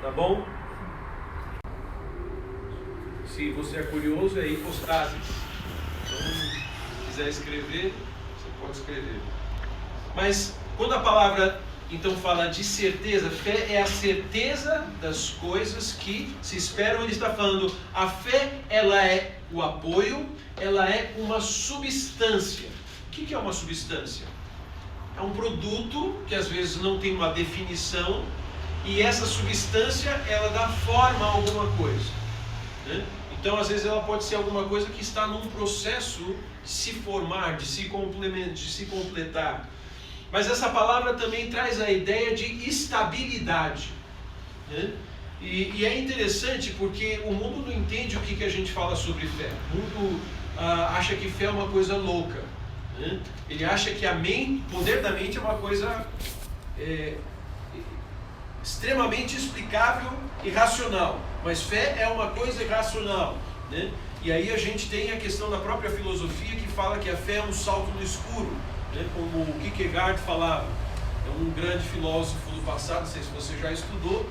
tá bom? Se você é curioso, é aí postagens. Então, se quiser escrever, você pode escrever. Mas quando a palavra então fala de certeza, fé é a certeza das coisas que se esperam. Ele está falando, a fé, ela é o apoio, ela é uma substância. O que é uma substância? É um produto que às vezes não tem uma definição, e essa substância, ela dá forma a alguma coisa, né? Então às vezes ela pode ser alguma coisa que está num processo de se formar, de se complementar, de se completar. Mas essa palavra também traz a ideia de estabilidade, né? E é interessante porque o mundo não entende o que a gente fala sobre fé. O mundo acha que fé é uma coisa louca, né? Ele acha que o poder da mente é uma coisa extremamente explicável e racional. Mas fé é uma coisa irracional, né? E aí a gente tem a questão da própria filosofia que fala que a fé é um salto no escuro, né? Como o Kierkegaard falava. É um grande filósofo do passado, não sei se você já estudou,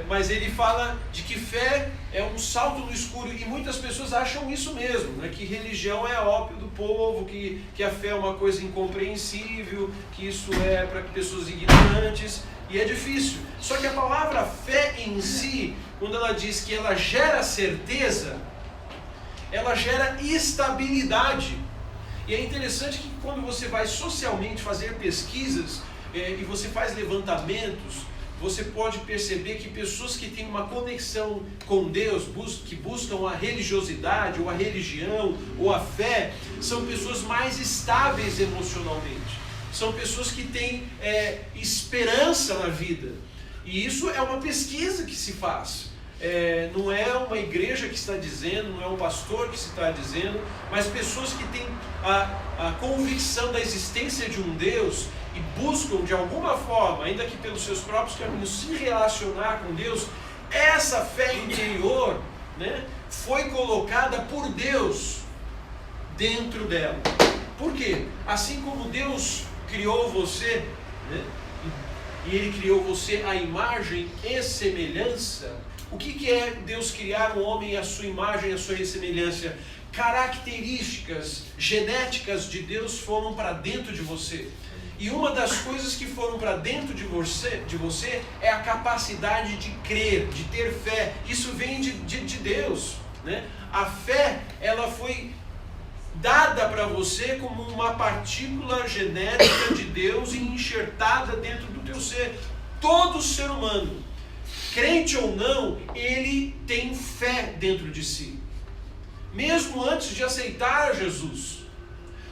mas ele fala de que fé é um salto no escuro, e muitas pessoas acham isso mesmo, né? Que religião é ópio do povo, que a fé é uma coisa incompreensível, que isso é para pessoas ignorantes, e é difícil. Só que a palavra fé em si, quando ela diz que ela gera certeza, ela gera estabilidade. E é interessante que quando você vai socialmente fazer pesquisas e você faz levantamentos, você pode perceber que pessoas que têm uma conexão com Deus, que buscam a religiosidade, ou a religião, ou a fé, são pessoas mais estáveis emocionalmente. São pessoas que têm esperança na vida. E isso é uma pesquisa que se faz. Não é uma igreja que está dizendo, não é um pastor que está dizendo, mas pessoas que têm a convicção da existência de um Deus e buscam de alguma forma, ainda que pelos seus próprios caminhos, se relacionar com Deus. Essa fé interior, né, foi colocada por Deus dentro dela. Por quê? Assim como Deus criou você, né, e Ele criou você à imagem e semelhança. O que é Deus criar um homem à sua imagem e à sua semelhança? Características genéticas de Deus foram para dentro de você. E uma das coisas que foram para dentro de você é a capacidade de crer, de ter fé. Isso vem de Deus, né? A fé, ela foi dada para você como uma partícula genética de Deus e enxertada dentro do teu ser. Todo ser humano, crente ou não, ele tem fé dentro de si, mesmo antes de aceitar Jesus.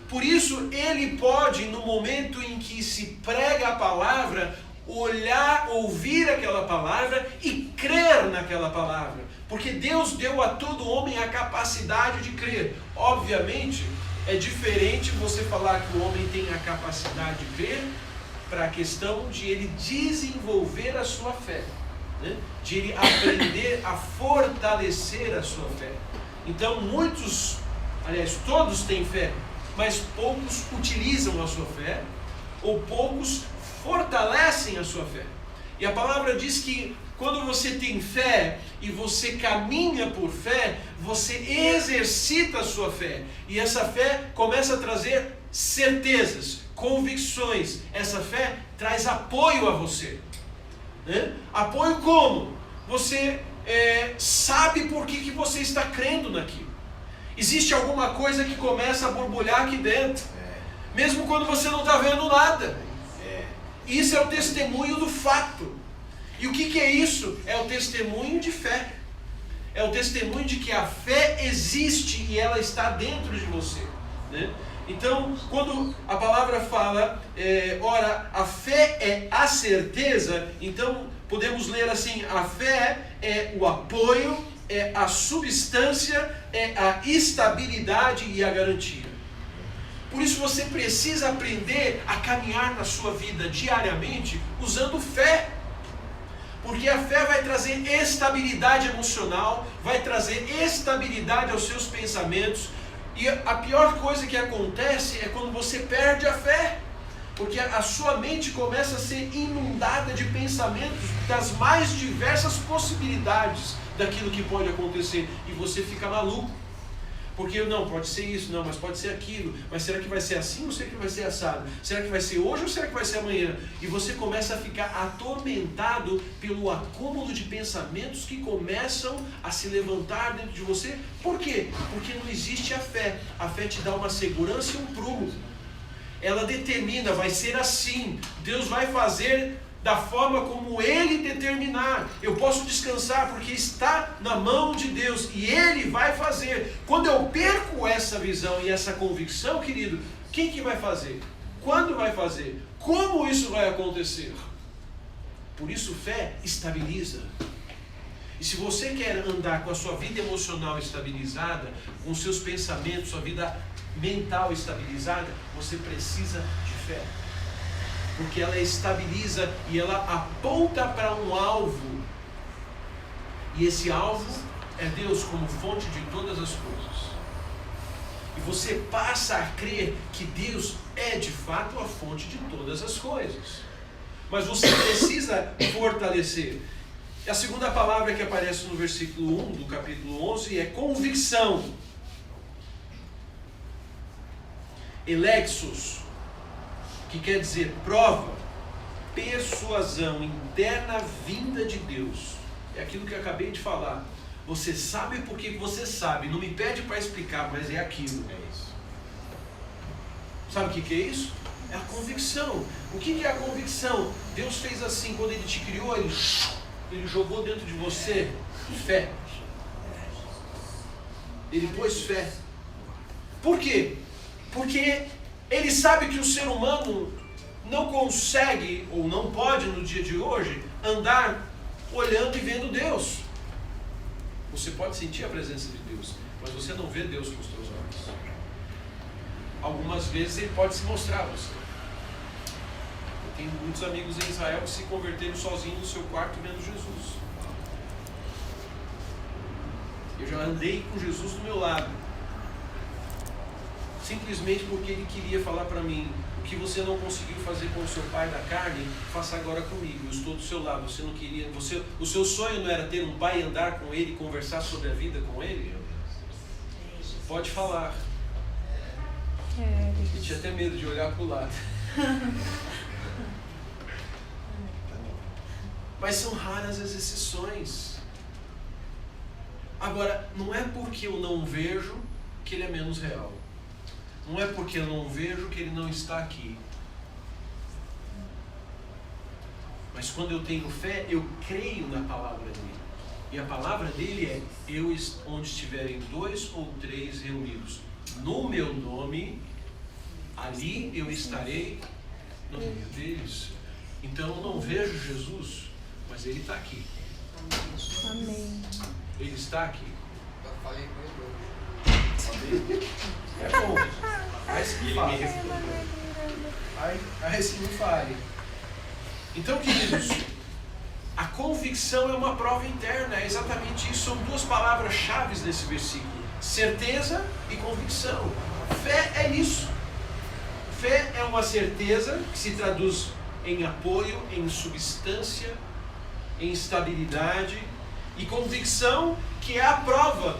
Por isso ele pode, no momento em que se prega a palavra, olhar, ouvir aquela palavra e crer naquela palavra, porque Deus deu a todo homem a capacidade de crer. Obviamente é diferente você falar que o homem tem a capacidade de crer para a questão de ele desenvolver a sua fé, né? De ele aprender a fortalecer a sua fé. Então todos têm fé, mas poucos utilizam a sua fé, ou poucos fortalecem a sua fé. E a palavra diz que quando você tem fé e você caminha por fé, você exercita a sua fé. E essa fé começa a trazer certezas, convicções. Essa fé traz apoio a você, né? Apoio como? Você sabe por que você está crendo naquilo. Existe alguma coisa que começa a borbulhar aqui dentro, mesmo quando você não está vendo nada. Isso é o testemunho do fato. E o que é isso? É o testemunho de fé. É o testemunho de que a fé existe e ela está dentro de você, né? Então, quando a palavra fala, ora, a fé é a certeza, então podemos ler assim: a fé é o apoio, é a substância, é a estabilidade e a garantia. Por isso você precisa aprender a caminhar na sua vida diariamente usando fé. Porque a fé vai trazer estabilidade emocional, vai trazer estabilidade aos seus pensamentos. E a pior coisa que acontece é quando você perde a fé. Porque a sua mente começa a ser inundada de pensamentos das mais diversas possibilidades daquilo que pode acontecer. E você fica maluco. Porque não, pode ser isso, não, mas pode ser aquilo. Mas será que vai ser assim ou será que vai ser assado? Será que vai ser hoje ou será que vai ser amanhã? E você começa a ficar atormentado pelo acúmulo de pensamentos que começam a se levantar dentro de você. Por quê? Porque não existe a fé. A fé te dá uma segurança e um prumo. Ela determina, vai ser assim. Deus vai fazer da forma como Ele determinar. Eu posso descansar porque está na mão de Deus e Ele vai fazer. Quando eu perco essa visão e essa convicção, querido, quem que vai fazer? Quando vai fazer? Como isso vai acontecer? Por isso, fé estabiliza. E se você quer andar com a sua vida emocional estabilizada, com seus pensamentos, sua vida mental estabilizada, você precisa de fé. Porque ela estabiliza e ela aponta para um alvo. E esse alvo é Deus como fonte de todas as coisas. E você passa a crer que Deus é de fato a fonte de todas as coisas. Mas você precisa fortalecer. E a segunda palavra que aparece no versículo 1 do capítulo 11 é convicção. Elexos, que quer dizer prova, persuasão interna vinda de Deus. É aquilo que eu acabei de falar. Você sabe porque você sabe. Não me pede para explicar, mas é aquilo. É isso. Sabe o que é isso? É a convicção. O que é a convicção? Deus fez assim, quando Ele te criou, Ele jogou dentro de você fé. Ele pôs fé. Por quê? Porque Ele sabe que o ser humano não consegue, ou não pode no dia de hoje, andar olhando e vendo Deus. Você pode sentir a presença de Deus, mas você não vê Deus com os seus olhos. Algumas vezes Ele pode se mostrar a você. Eu tenho muitos amigos em Israel que se converteram sozinhos no seu quarto vendo Jesus. Eu já andei com Jesus do meu lado. Simplesmente porque Ele queria falar para mim: o que você não conseguiu fazer com o seu pai da carne, faça agora comigo. Eu estou do seu lado. Você não queria, o seu sonho não era ter um pai, andar com ele, conversar sobre a vida com ele? Pode falar. Eu tinha até medo de olhar para o lado. Mas são raras as exceções. Agora, não é porque eu não vejo que Ele é menos real. Não é porque eu não vejo que Ele não está aqui. Mas quando eu tenho fé, eu creio na palavra dEle. E a palavra dEle é: onde estiverem 2 ou 3 reunidos no meu nome, ali eu estarei no meio deles. Então eu não vejo Jesus, mas Ele está aqui. Amém. Ele está aqui. Eu falei com ele hoje. É bom. Aí se me fale. Aí se me fale. Então, queridos, a convicção é uma prova interna. É exatamente isso. São duas palavras-chave nesse versículo: certeza e convicção. Fé é isso. Fé é uma certeza que se traduz em apoio, em substância, em estabilidade. E convicção, que é a prova.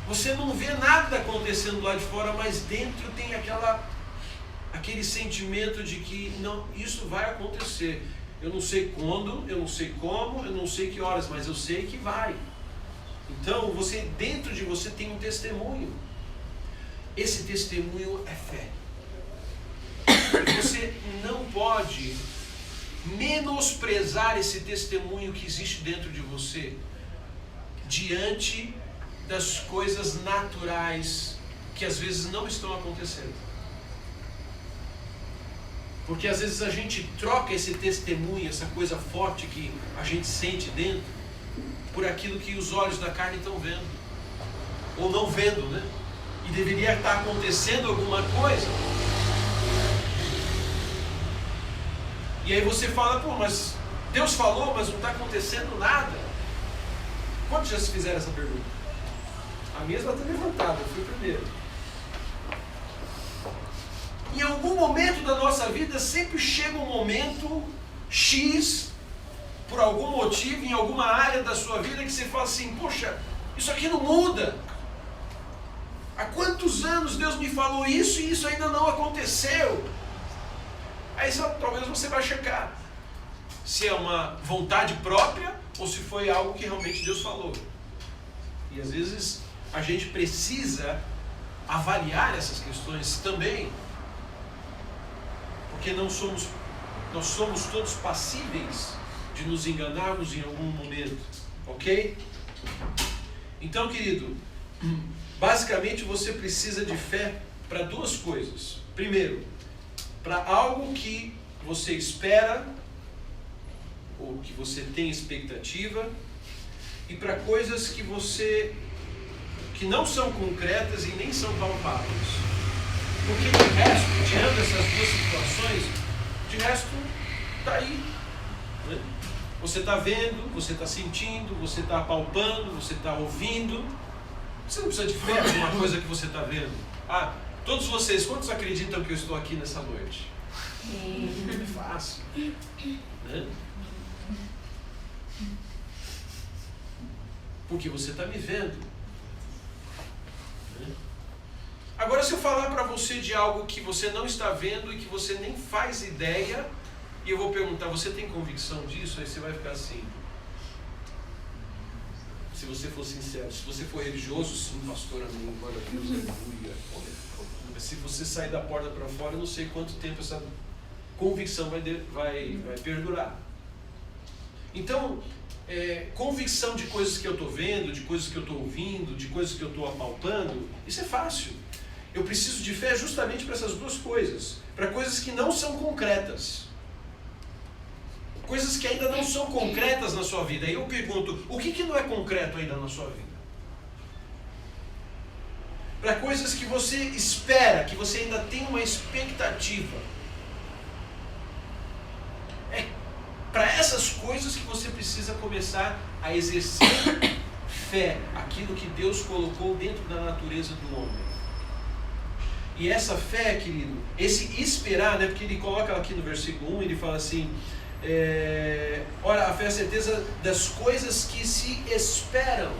Você não vê nada acontecendo lá de fora, mas dentro tem aquele sentimento de que não, isso vai acontecer. Eu não sei quando, eu não sei como, eu não sei que horas, mas eu sei que vai. Então, dentro de você tem um testemunho. Esse testemunho é fé. Você não pode menosprezar esse testemunho que existe dentro de você diante das coisas naturais que às vezes não estão acontecendo. Porque às vezes a gente troca esse testemunho, essa coisa forte que a gente sente dentro, por aquilo que os olhos da carne estão vendo, ou não vendo, né? E deveria estar acontecendo alguma coisa. E aí você fala: pô, mas Deus falou, mas não está acontecendo nada. Quantos já se fizeram essa pergunta? A mesma está levantada, eu fui o primeiro. Em algum momento da nossa vida, sempre chega um momento X, por algum motivo, em alguma área da sua vida, que você fala assim, poxa, isso aqui não muda. Há quantos anos Deus me falou isso e isso ainda não aconteceu? Aí talvez você vai checar se é uma vontade própria ou se foi algo que realmente Deus falou. E às vezes a gente precisa avaliar essas questões também, porque nós somos todos passíveis de nos enganarmos em algum momento, ok? Então, querido, basicamente você precisa de fé para duas coisas. Primeiro, para algo que você espera ou que você tem expectativa, e para coisas que não são concretas e nem são palpáveis. Porque de resto, diante dessas duas situações, de resto está aí, né? Você está vendo, você está sentindo, você está palpando, você está ouvindo. Você não precisa de fé para uma coisa que você está vendo. Ah, todos vocês, quantos acreditam que eu estou aqui nessa noite? É fácil, né? Porque você está me vendo. Agora, se eu falar para você de algo que você não está vendo e que você nem faz ideia, e eu vou perguntar, você tem convicção disso? Aí você vai ficar assim. Se você for sincero, se você for religioso, sim, pastor, amém, glória a Deus, aleluia. Mas se você sair da porta para fora, eu não sei quanto tempo essa convicção vai perdurar. Então, convicção de coisas que eu estou vendo, de coisas que eu estou ouvindo, de coisas que eu estou apalpando, isso é fácil. Eu preciso de fé justamente para essas duas coisas, para coisas que não são concretas, coisas que ainda não são concretas na sua vida. Aí eu pergunto, o que não é concreto ainda na sua vida? Para coisas que você espera, que você ainda tem uma expectativa. É para essas coisas que você precisa começar a exercer fé, aquilo que Deus colocou dentro da natureza do homem. E essa fé, querido, esse esperar, né, porque ele coloca aqui no versículo 1, ele fala assim, ora, a fé é a certeza das coisas que se esperam.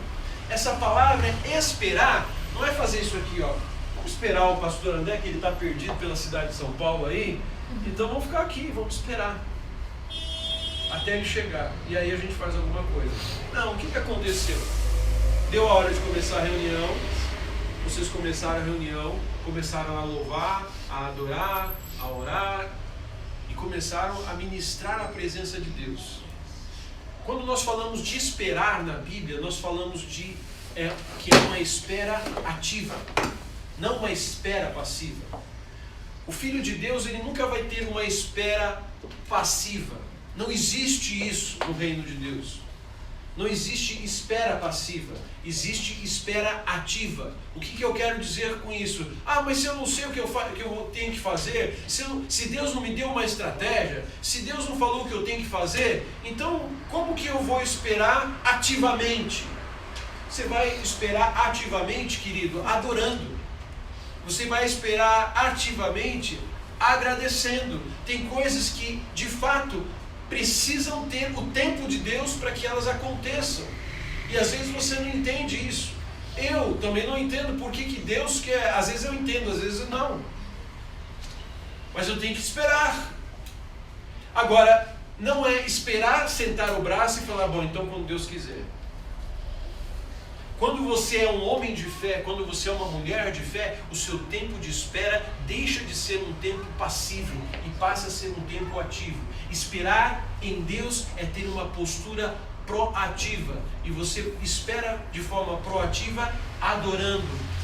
Essa palavra esperar, não é fazer isso aqui, ó. Vamos esperar o pastor André, que ele está perdido pela cidade de São Paulo aí, então vamos ficar aqui, vamos esperar até ele chegar, e aí a gente faz alguma coisa. Não, o que aconteceu? Deu a hora de começar a reunião, vocês começaram a reunião, começaram a louvar, a adorar, a orar, e começaram a ministrar a presença de Deus. Quando nós falamos de esperar na Bíblia, nós falamos que é uma espera ativa, não uma espera passiva. O Filho de Deus, ele nunca vai ter uma espera passiva. Não existe isso no reino de Deus. Não existe espera passiva, existe espera ativa. O que eu quero dizer com isso? Ah, mas se eu não sei o que eu tenho que fazer, se Deus não me deu uma estratégia, se Deus não falou o que eu tenho que fazer, então como que eu vou esperar ativamente? Você vai esperar ativamente, querido, adorando. Você vai esperar ativamente agradecendo. Tem coisas que, de fato, precisam ter o tempo de Deus para que elas aconteçam. E às vezes você não entende isso. Eu também não entendo por que Deus quer. Às vezes eu entendo, às vezes não. Mas eu tenho que esperar. Agora, não é esperar, sentar o braço e falar, bom, então quando Deus quiser. Quando você é um homem de fé, quando você é uma mulher de fé, o seu tempo de espera deixa de ser um tempo passivo e passa a ser um tempo ativo. Esperar em Deus é ter uma postura proativa. E você espera de forma proativa adorando.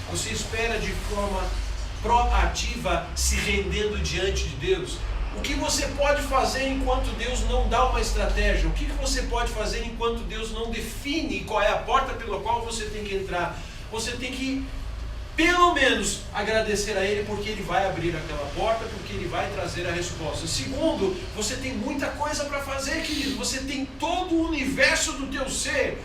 Você espera de forma proativa se rendendo diante de Deus. O que você pode fazer enquanto Deus não dá uma estratégia? O que você pode fazer enquanto Deus não define qual é a porta pela qual você tem que entrar? Você tem que, pelo menos, agradecer a Ele porque Ele vai abrir aquela porta, porque Ele vai trazer a resposta. Segundo, você tem muita coisa para fazer, querido. Você tem todo o universo do teu ser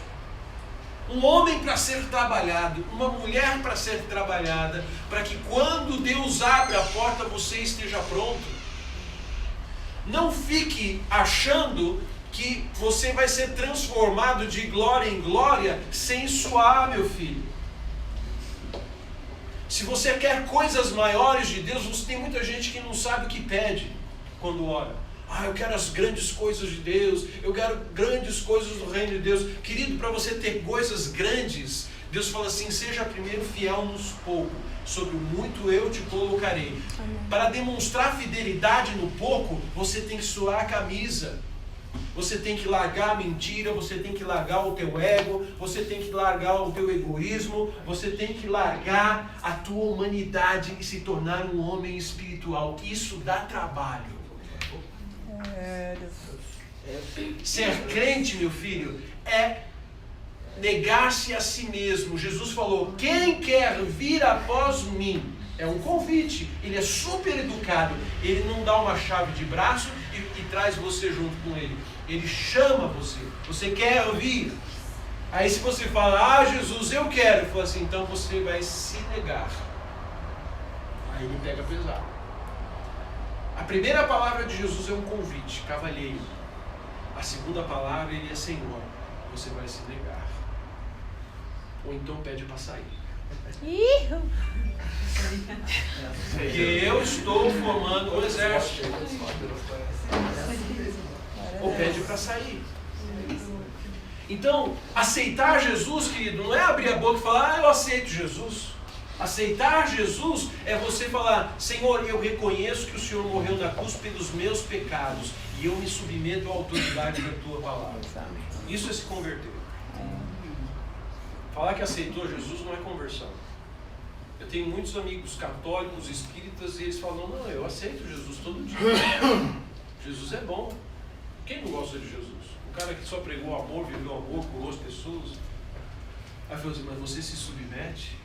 Um homem para ser trabalhado, uma mulher para ser trabalhada, para que quando Deus abre a porta você esteja pronto. Não fique achando que você vai ser transformado de glória em glória sem suar, meu filho. Se você quer coisas maiores de Deus, você tem muita gente que não sabe o que pede quando ora. Eu quero as grandes coisas de Deus, eu quero grandes coisas do reino de Deus. Querido, para você ter coisas grandes, Deus fala assim, seja primeiro fiel nos pouco, sobre o muito eu te colocarei. Amém. Para demonstrar fidelidade no pouco, você tem que suar a camisa. Você tem que largar a mentira, você tem que largar o teu ego, você tem que largar o teu egoísmo, você tem que largar a tua humanidade e se tornar um homem espiritual. Isso dá trabalho. Ser crente, meu filho, é negar-se a si mesmo. Jesus falou, quem quer vir após mim, é um convite, ele é super educado, ele não dá uma chave de braço e traz você junto com ele, ele chama você, você quer vir? Aí se você fala, Jesus, eu quero, ele fala assim, então você vai se negar. Aí ele pega pesado. A primeira palavra de Jesus é um convite, cavalheiro. A segunda palavra ele é Senhor, você vai se negar. Ou então pede para sair. Porque eu estou formando um exército. Ou pede para sair. Então, aceitar Jesus, querido, não é abrir a boca e falar, eu aceito Jesus. Aceitar Jesus é você falar, Senhor, eu reconheço que o Senhor morreu na cruz pelos meus pecados e eu me submeto à autoridade da tua palavra. Isso é se converter. Falar que aceitou Jesus não é conversão. Eu tenho muitos amigos católicos, espíritas, e eles falam, não, eu aceito Jesus todo dia. Jesus é bom. Quem não gosta de Jesus? O cara que só pregou amor, viveu amor, curou as pessoas. Aí eu falo assim, mas você se submete?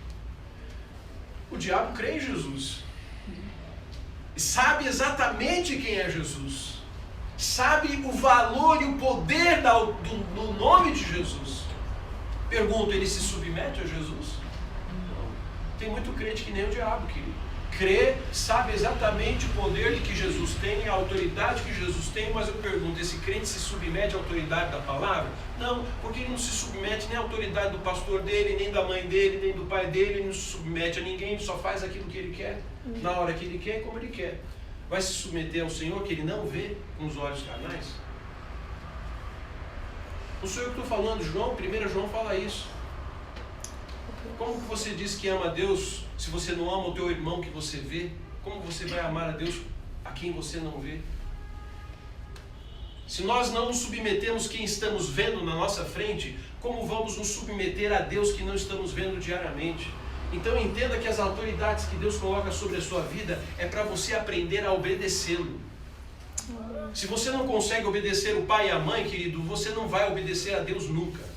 O diabo crê em Jesus. E sabe exatamente quem é Jesus. Sabe o valor e o poder do nome de Jesus. Pergunto, ele se submete a Jesus? Não. Tem muito crente que nem o diabo, querido. Crê, sabe exatamente o poder que Jesus tem, a autoridade que Jesus tem, mas eu pergunto, esse crente se submete à autoridade da palavra? Não, porque ele não se submete nem à autoridade do pastor dele, nem da mãe dele, nem do pai dele, ele não se submete a ninguém, ele só faz aquilo que ele quer, na hora que ele quer e como ele quer. Vai se submeter ao Senhor que ele não vê com os olhos carnais? Não sou eu que estou falando, João, 1 João fala isso. Como que você diz que ama a Deus se você não ama o teu irmão que você vê? Como você vai amar a Deus a quem você não vê? Se nós não nos submetemos quem estamos vendo na nossa frente, como vamos nos submeter a Deus que não estamos vendo diariamente? Então entenda que as autoridades que Deus coloca sobre a sua vida é para você aprender a obedecê-lo. Se você não consegue obedecer o pai e a mãe, querido, você não vai obedecer a Deus nunca.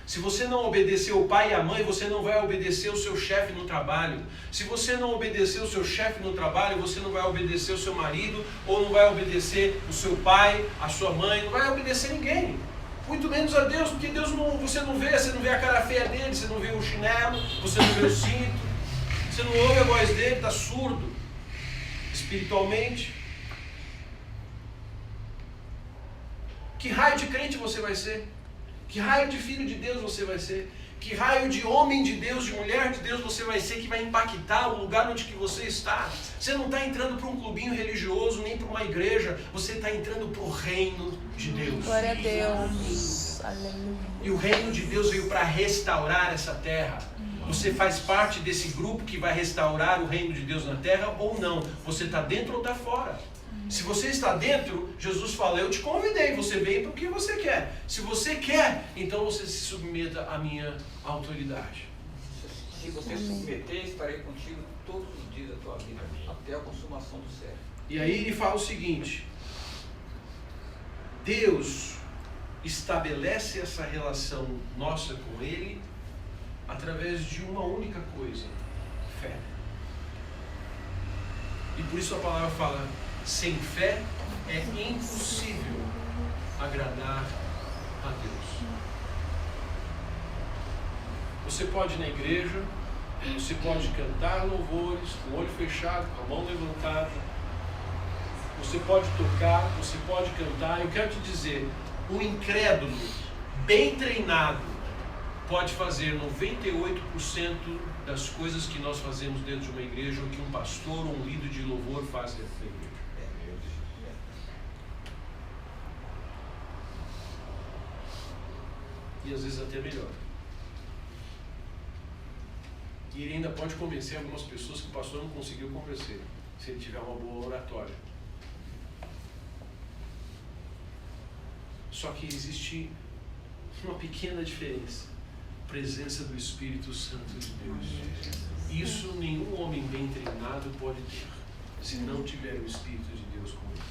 Se você não obedecer o pai e a mãe, você não vai obedecer o seu chefe no trabalho. Se você não obedecer o seu chefe no trabalho, você não vai obedecer o seu marido, ou não vai obedecer o seu pai, a sua mãe, não vai obedecer ninguém. Muito menos a Deus, porque Deus não, você não vê a cara feia dele, você não vê o chinelo, você não vê o cinto, você não ouve a voz dele, está surdo espiritualmente. Que raio de crente você vai ser? Que raio de filho de Deus você vai ser? Que raio de homem de Deus, de mulher de Deus você vai ser que vai impactar o lugar onde que você está? Você não está entrando para um clubinho religioso, nem para uma igreja. Você está entrando para o reino de Deus. Glória a Deus. Aleluia. E o reino de Deus veio para restaurar essa terra. Você faz parte desse grupo que vai restaurar o reino de Deus na terra ou não? Você está dentro ou está fora? Se você está dentro, Jesus fala, eu te convidei, você veio porque você quer. Se você quer, então você se submeta à minha autoridade. Se você se submeter, estarei contigo todos os dias da tua vida, até a consumação do século. E aí ele fala o seguinte, Deus estabelece essa relação nossa com Ele através de uma única coisa, fé. E por isso a palavra fala, sem fé é impossível agradar a Deus. Você pode ir na igreja, você pode cantar louvores, com o olho fechado, com a mão levantada. Você pode tocar, você pode cantar. Eu quero te dizer, o incrédulo, bem treinado, pode fazer 98% das coisas que nós fazemos dentro de uma igreja, ou que um pastor ou um líder de louvor faz dentro da igreja. E às vezes até melhor. E ele ainda pode convencer algumas pessoas que o pastor não conseguiu convencer, se ele tiver uma boa oratória. Só que existe uma pequena diferença: presença do Espírito Santo de Deus. Isso nenhum homem bem treinado pode ter, se não tiver o Espírito de Deus com ele.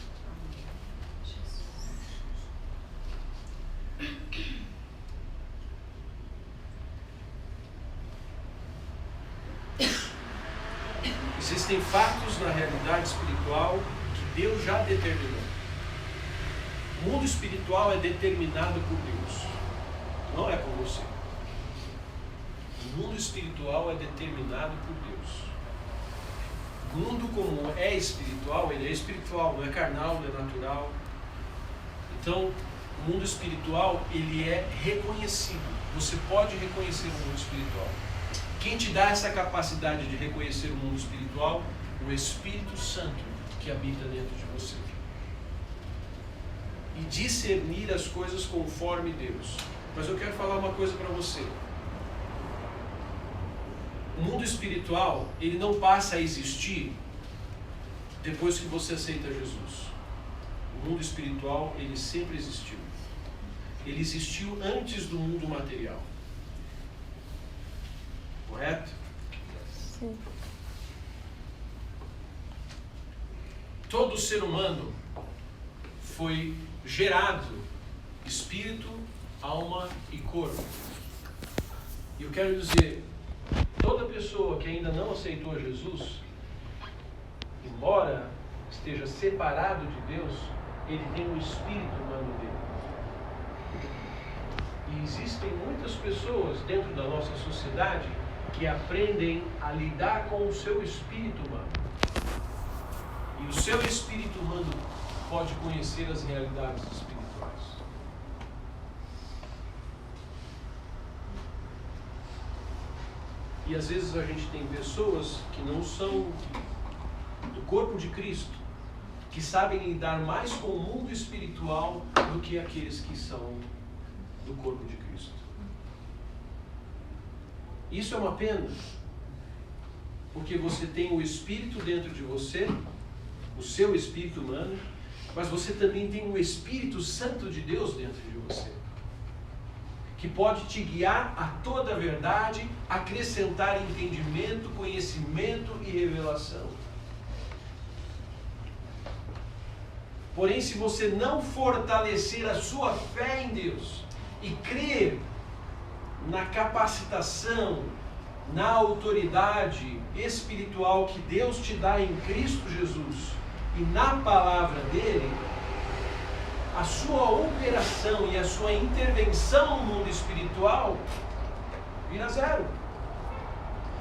Existem fatos na realidade espiritual que Deus já determinou. O mundo espiritual é determinado por Deus, não é por você. O mundo espiritual é determinado por Deus. O mundo como é espiritual, ele é espiritual, não é carnal, não é natural. Então, o mundo espiritual, ele é reconhecido. Você pode reconhecer o mundo espiritual. Quem te dá essa capacidade de reconhecer o mundo espiritual? O Espírito Santo que habita dentro de você. E discernir as coisas conforme Deus. Mas eu quero falar uma coisa para você. O mundo espiritual, ele não passa a existir depois que você aceita Jesus. O mundo espiritual, ele sempre existiu. Ele existiu antes do mundo material. Correto? Sim. Todo ser humano foi gerado espírito, alma e corpo. E eu quero dizer, toda pessoa que ainda não aceitou Jesus, embora esteja separado de Deus, ele tem o espírito humano dele. E existem muitas pessoas dentro da nossa sociedade que aprendem a lidar com o seu espírito humano. E o seu espírito humano pode conhecer as realidades espirituais. E às vezes a gente tem pessoas que não são do corpo de Cristo, que sabem lidar mais com o mundo espiritual do que aqueles que são do corpo de Cristo. Isso é uma pena, porque você tem o Espírito dentro de você, o seu espírito humano, mas você também tem o Espírito Santo de Deus dentro de você, que pode te guiar a toda a verdade, acrescentar entendimento, conhecimento e revelação. Porém, se você não fortalecer a sua fé em Deus e crer na capacitação, na autoridade espiritual que Deus te dá em Cristo Jesus e na palavra dele, a sua operação e a sua intervenção no mundo espiritual vira zero.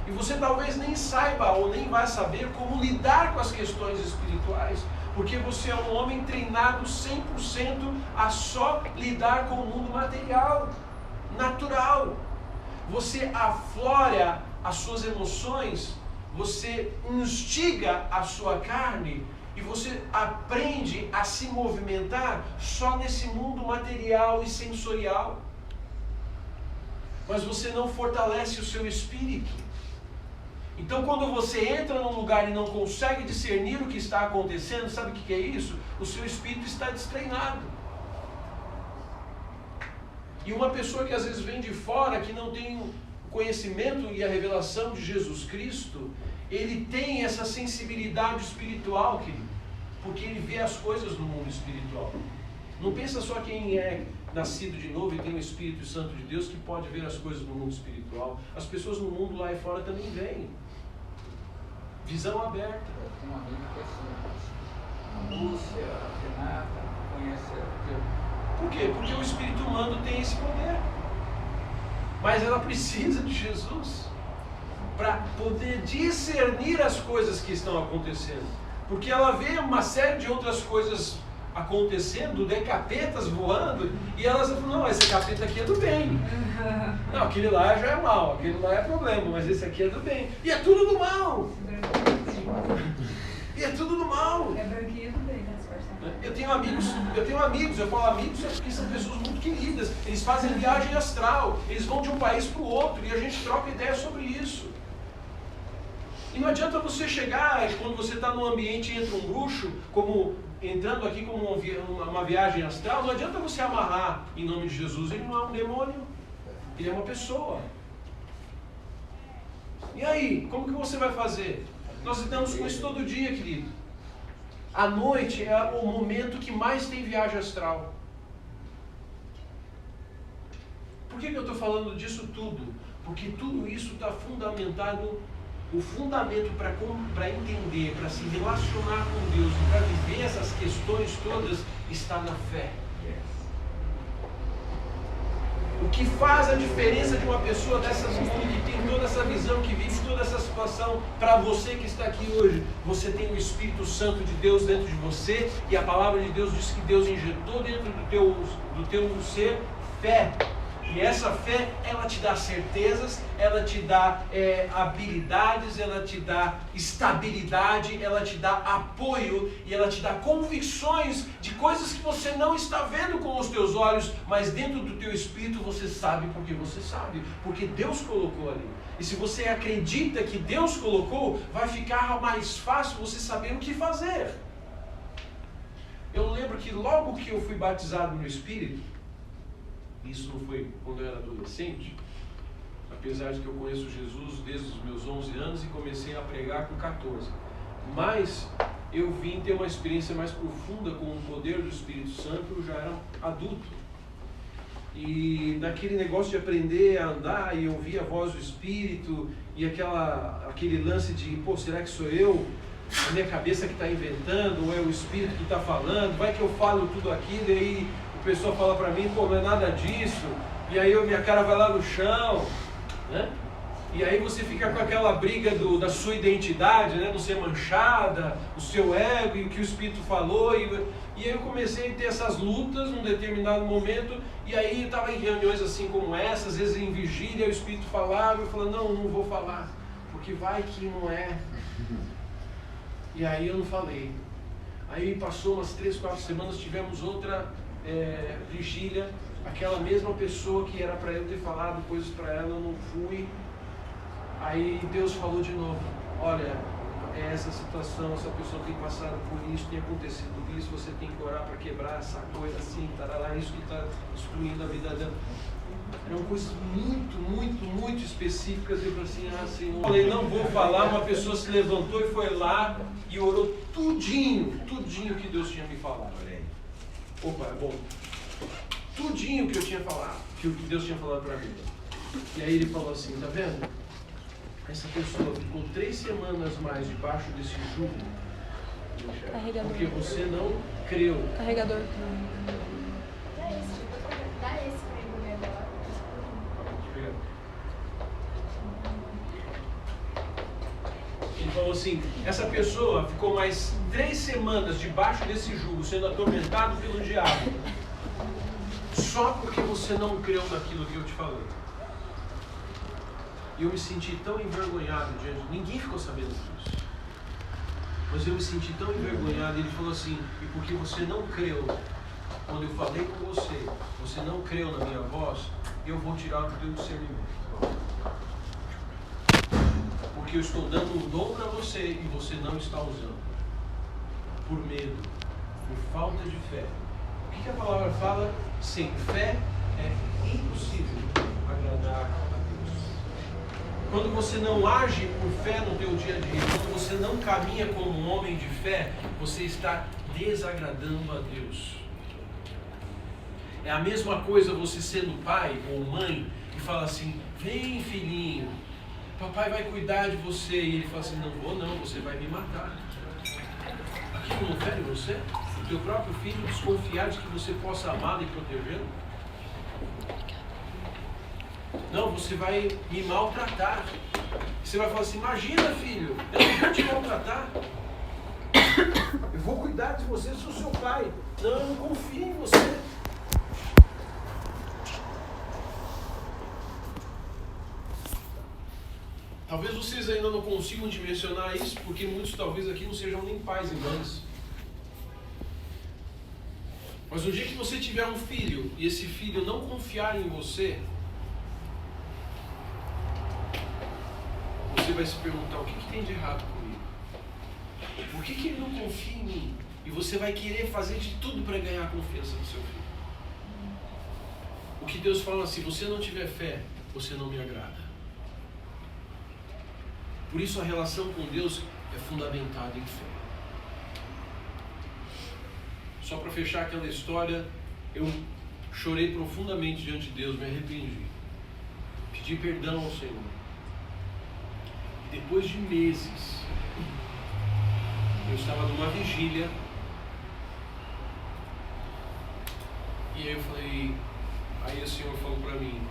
E você talvez nem saiba ou nem vai saber como lidar com as questões espirituais, porque você é um homem treinado 100% a só lidar com o mundo material, natural. Você aflora as suas emoções, você instiga a sua carne e você aprende a se movimentar só nesse mundo material e sensorial. Mas você não fortalece o seu espírito. Então, quando você entra num lugar e não consegue discernir o que está acontecendo, sabe o que é isso? O seu espírito está destreinado. E uma pessoa que às vezes vem de fora, que não tem o conhecimento e a revelação de Jesus Cristo, ele tem essa sensibilidade espiritual, querido, porque ele vê as coisas no mundo espiritual. Não pensa só quem é nascido de novo e tem o Espírito Santo de Deus que pode ver as coisas no mundo espiritual. As pessoas no mundo lá e fora também veem. Visão aberta. Tem uma amiga que é assim, a Lúcia, a Renata, conhece a Deus. Por quê? Porque o espírito humano tem esse poder. mas ela precisa de Jesus para poder discernir as coisas que estão acontecendo. Porque ela vê uma série de outras coisas acontecendo, capetas voando, e elas falam, não, esse capeta aqui é do bem. Não, aquele lá já é mal, aquele lá é problema, mas esse aqui é do bem. E é tudo do mal. E é tudo do mal. É branquinho do bem, né? Eu tenho amigos, eu falo amigos porque são pessoas muito queridas. Eles fazem viagem astral, eles vão de um país para o outro e a gente troca ideia sobre isso. E não adianta você chegar, quando você está num ambiente e entra um bruxo, como entrando aqui como uma viagem astral, não adianta você amarrar em nome de Jesus. Ele não é um demônio, ele é uma pessoa. E aí, como que você vai fazer? Nós lidamos com isso todo dia, querido. A noite é o momento que mais tem viagem astral. Por que eu estou falando disso tudo? Porque tudo isso está fundamentado. O fundamento para entender, para se relacionar com Deus e para viver essas questões todas está na fé. O que faz a diferença de uma pessoa dessa mundo que tem toda essa visão, que vive toda essa situação, para você que está aqui hoje, você tem o Espírito Santo de Deus dentro de você, e a palavra de Deus diz que Deus injetou dentro do teu ser fé. E essa fé, ela te dá certezas, ela te dá habilidades, ela te dá estabilidade, ela te dá apoio e ela te dá convicções de coisas que você não está vendo com os teus olhos, mas dentro do teu espírito você sabe porque você sabe, porque Deus colocou ali. E se você acredita que Deus colocou, vai ficar mais fácil você saber o que fazer. Eu lembro que logo que eu fui batizado no Espírito, isso não foi quando eu era adolescente, apesar de que eu conheço Jesus desde os meus 11 anos e comecei a pregar com 14. Mas eu vim ter uma experiência mais profunda com o poder do Espírito Santo, eu já era adulto. E naquele negócio de aprender a andar e ouvir a voz do Espírito e aquele lance de, será que sou eu? A minha cabeça que está inventando, ou é o Espírito que está falando? Vai que eu falo tudo aquilo e aí a pessoa fala para mim, não é nada disso, e aí minha cara vai lá no chão, né? E aí você fica com aquela briga da sua identidade, né? Não ser manchada, o seu ego e o que o Espírito falou, e aí eu comecei a ter essas lutas num determinado momento, e aí eu estava em reuniões assim como essa, às vezes em vigília, o Espírito falava, eu falava, não vou falar, porque vai que não é. E aí eu não falei. Aí passou umas 3, 4 semanas, tivemos outra vigília, aquela mesma pessoa que era para eu ter falado coisas para ela, eu não fui. Aí Deus falou de novo, olha, essa situação, essa pessoa tem passado por isso, tem acontecido isso, você tem que orar para quebrar essa coisa assim, tarará, isso que está destruindo a vida dela. Eram coisas muito específicas. Eu falei assim, Senhor, eu falei, não vou falar. Uma pessoa se levantou e foi lá e orou tudinho que Deus tinha me falado. Opa, é bom. Tudinho que eu tinha falado, que Deus tinha falado para mim. E aí ele falou assim, tá vendo? Essa pessoa ficou 3 semanas mais debaixo desse jugo, Carregador. porque você não creu. Carregador. Dá esse pra ele agora. Ele falou assim, essa pessoa ficou mais 3 semanas debaixo desse jugo, sendo atormentado pelo diabo, só porque você não creu naquilo que eu te falei. E eu me senti tão envergonhado diante de... Ninguém ficou sabendo disso. Mas eu me senti tão envergonhado. Ele falou assim, e porque você não creu, quando eu falei com você, você não creu na minha voz, eu vou tirar o teu discernimento. Porque eu estou dando um dom para você e você não está usando. Por medo, por falta de fé. O que a palavra fala? Sem fé é impossível agradar a Deus. Quando você não age por fé no teu dia a dia, quando você não caminha como um homem de fé, você está desagradando a Deus. É a mesma coisa você sendo pai ou mãe e fala assim, vem filhinho, papai vai cuidar de você. E ele fala assim, não vou não, você vai me matar. Aquilo não fere você? O teu próprio filho desconfiar de que você possa amá-lo e protegê-lo? Não, você vai me maltratar. Você vai falar assim, imagina, filho, eu não vou te maltratar. Eu vou cuidar de você, sou seu pai. Não, eu não confio em você. Talvez vocês ainda não consigam dimensionar isso, porque muitos talvez aqui não sejam nem pais e mães. Mas no dia que você tiver um filho, e esse filho não confiar em você, você vai se perguntar, o que tem de errado comigo? Por que ele não confia em mim? E você vai querer fazer de tudo para ganhar a confiança do seu filho. O que Deus fala, se você não tiver fé, você não me agrada. Por isso a relação com Deus é fundamentada em fé. Só para fechar aquela história, eu chorei profundamente diante de Deus, me arrependi. Pedi perdão ao Senhor. E depois de meses, eu estava numa vigília. E aí eu falei, aí o Senhor falou para mim,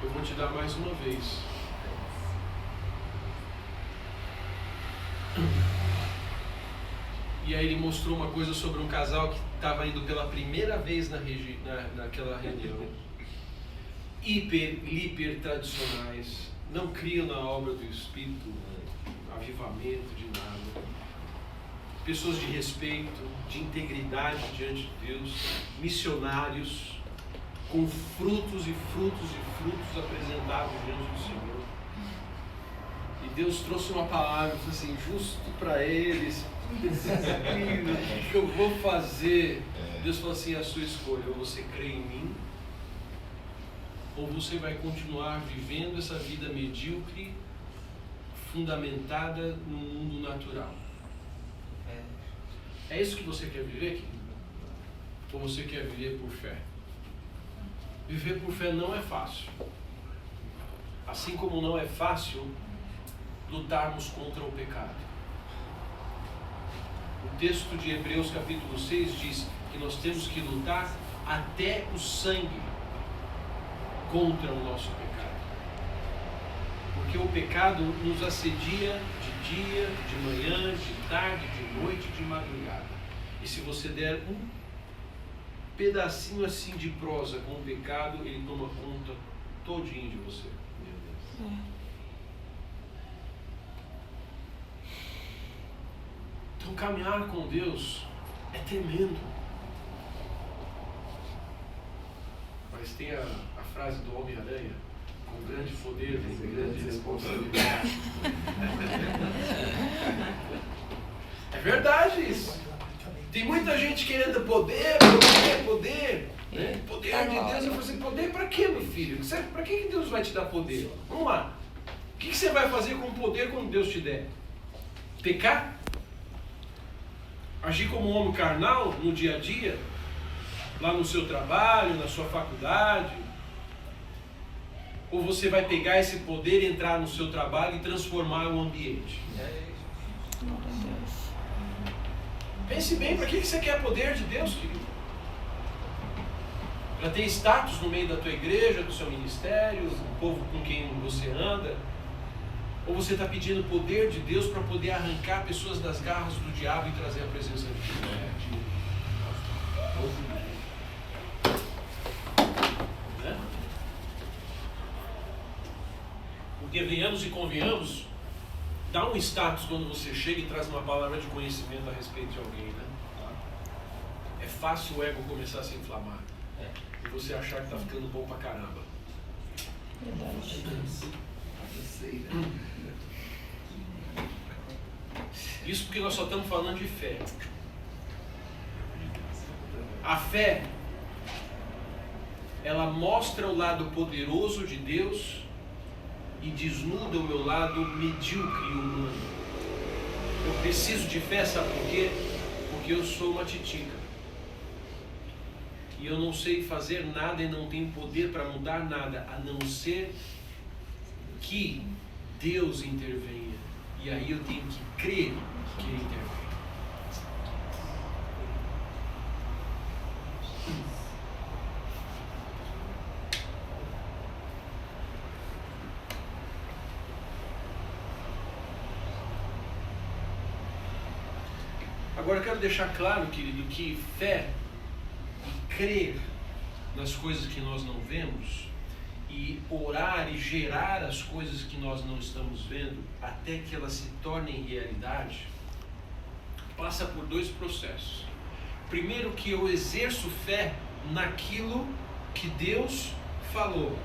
eu vou te dar mais uma vez. E aí ele mostrou uma coisa sobre um casal que estava indo pela primeira vez naquela reunião. Hiper tradicionais, não criam na obra do Espírito, avivamento de nada. Pessoas de respeito, de integridade diante de Deus, missionários, com frutos e frutos e frutos apresentados diante do Senhor. E Deus trouxe uma palavra assim, justo para eles, o que eu vou fazer? Deus falou assim, a sua escolha, ou você crê em mim, ou você vai continuar vivendo essa vida medíocre, fundamentada no mundo natural. É isso que você quer viver, querido? Ou você quer viver por fé? Viver por fé não é fácil. Assim como não é fácil lutarmos contra o pecado. O texto de Hebreus capítulo 6 diz que nós temos que lutar até o sangue contra o nosso pecado. Porque o pecado nos assedia de dia, de manhã, de tarde, de noite, de madrugada. E se você der um pedacinho assim de prosa com o pecado, ele toma conta todinho de você. Meu Deus. Então caminhar com Deus é tremendo. Mas tem a frase do Homem-Aranha, com grande poder vem grande responsabilidade. É verdade isso. Tem muita gente querendo poder. Né? Poder de Deus. Eu falo assim, poder para quê, meu filho? Para que Deus vai te dar poder? Vamos lá. O que você vai fazer com o poder quando Deus te der? Pecar? Agir como um homem carnal no dia a dia? Lá no seu trabalho, na sua faculdade? Ou você vai pegar esse poder, entrar no seu trabalho e transformar o ambiente? Pense bem, para que você quer poder de Deus, querido? Para ter status no meio da tua igreja, do seu ministério, do povo com quem você anda? Ou você está pedindo o poder de Deus para poder arrancar pessoas das garras do diabo e trazer a presença de Deus? Né? Porque venhamos e convenhamos, dá um status quando você chega e traz uma palavra de conhecimento a respeito de alguém, né? É fácil o ego começar a se inflamar. E você achar que está ficando bom pra caramba. Verdade. Isso porque nós só estamos falando de fé. A fé, ela mostra o lado poderoso de Deus e desnuda o meu lado medíocre e humano. Eu preciso de fé, sabe por quê? Porque eu sou uma titica. E eu não sei fazer nada e não tenho poder para mudar nada, a não ser que Deus intervenha. E aí eu tenho que crer que Ele intervém. Agora eu quero deixar claro, querido, que fé e crer nas coisas que nós não vemos e orar e gerar as coisas que nós não estamos vendo até que elas se tornem realidade, passa por dois processos. Primeiro, que eu exerço fé naquilo que Deus falou.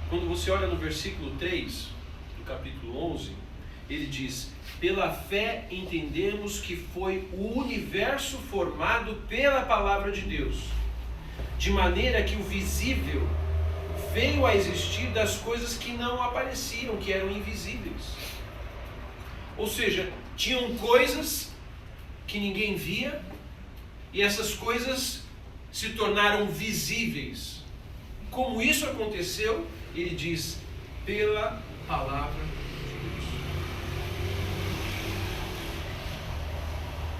Quando você olha no versículo 3 do capítulo 11, ele diz: pela fé entendemos que foi o universo formado pela palavra de Deus, de maneira que o visível veio a existir das coisas que não apareciam, que eram invisíveis. Ou seja, tinham coisas que ninguém via, e essas coisas se tornaram visíveis. Como isso aconteceu? Ele diz: pela palavra de Deus.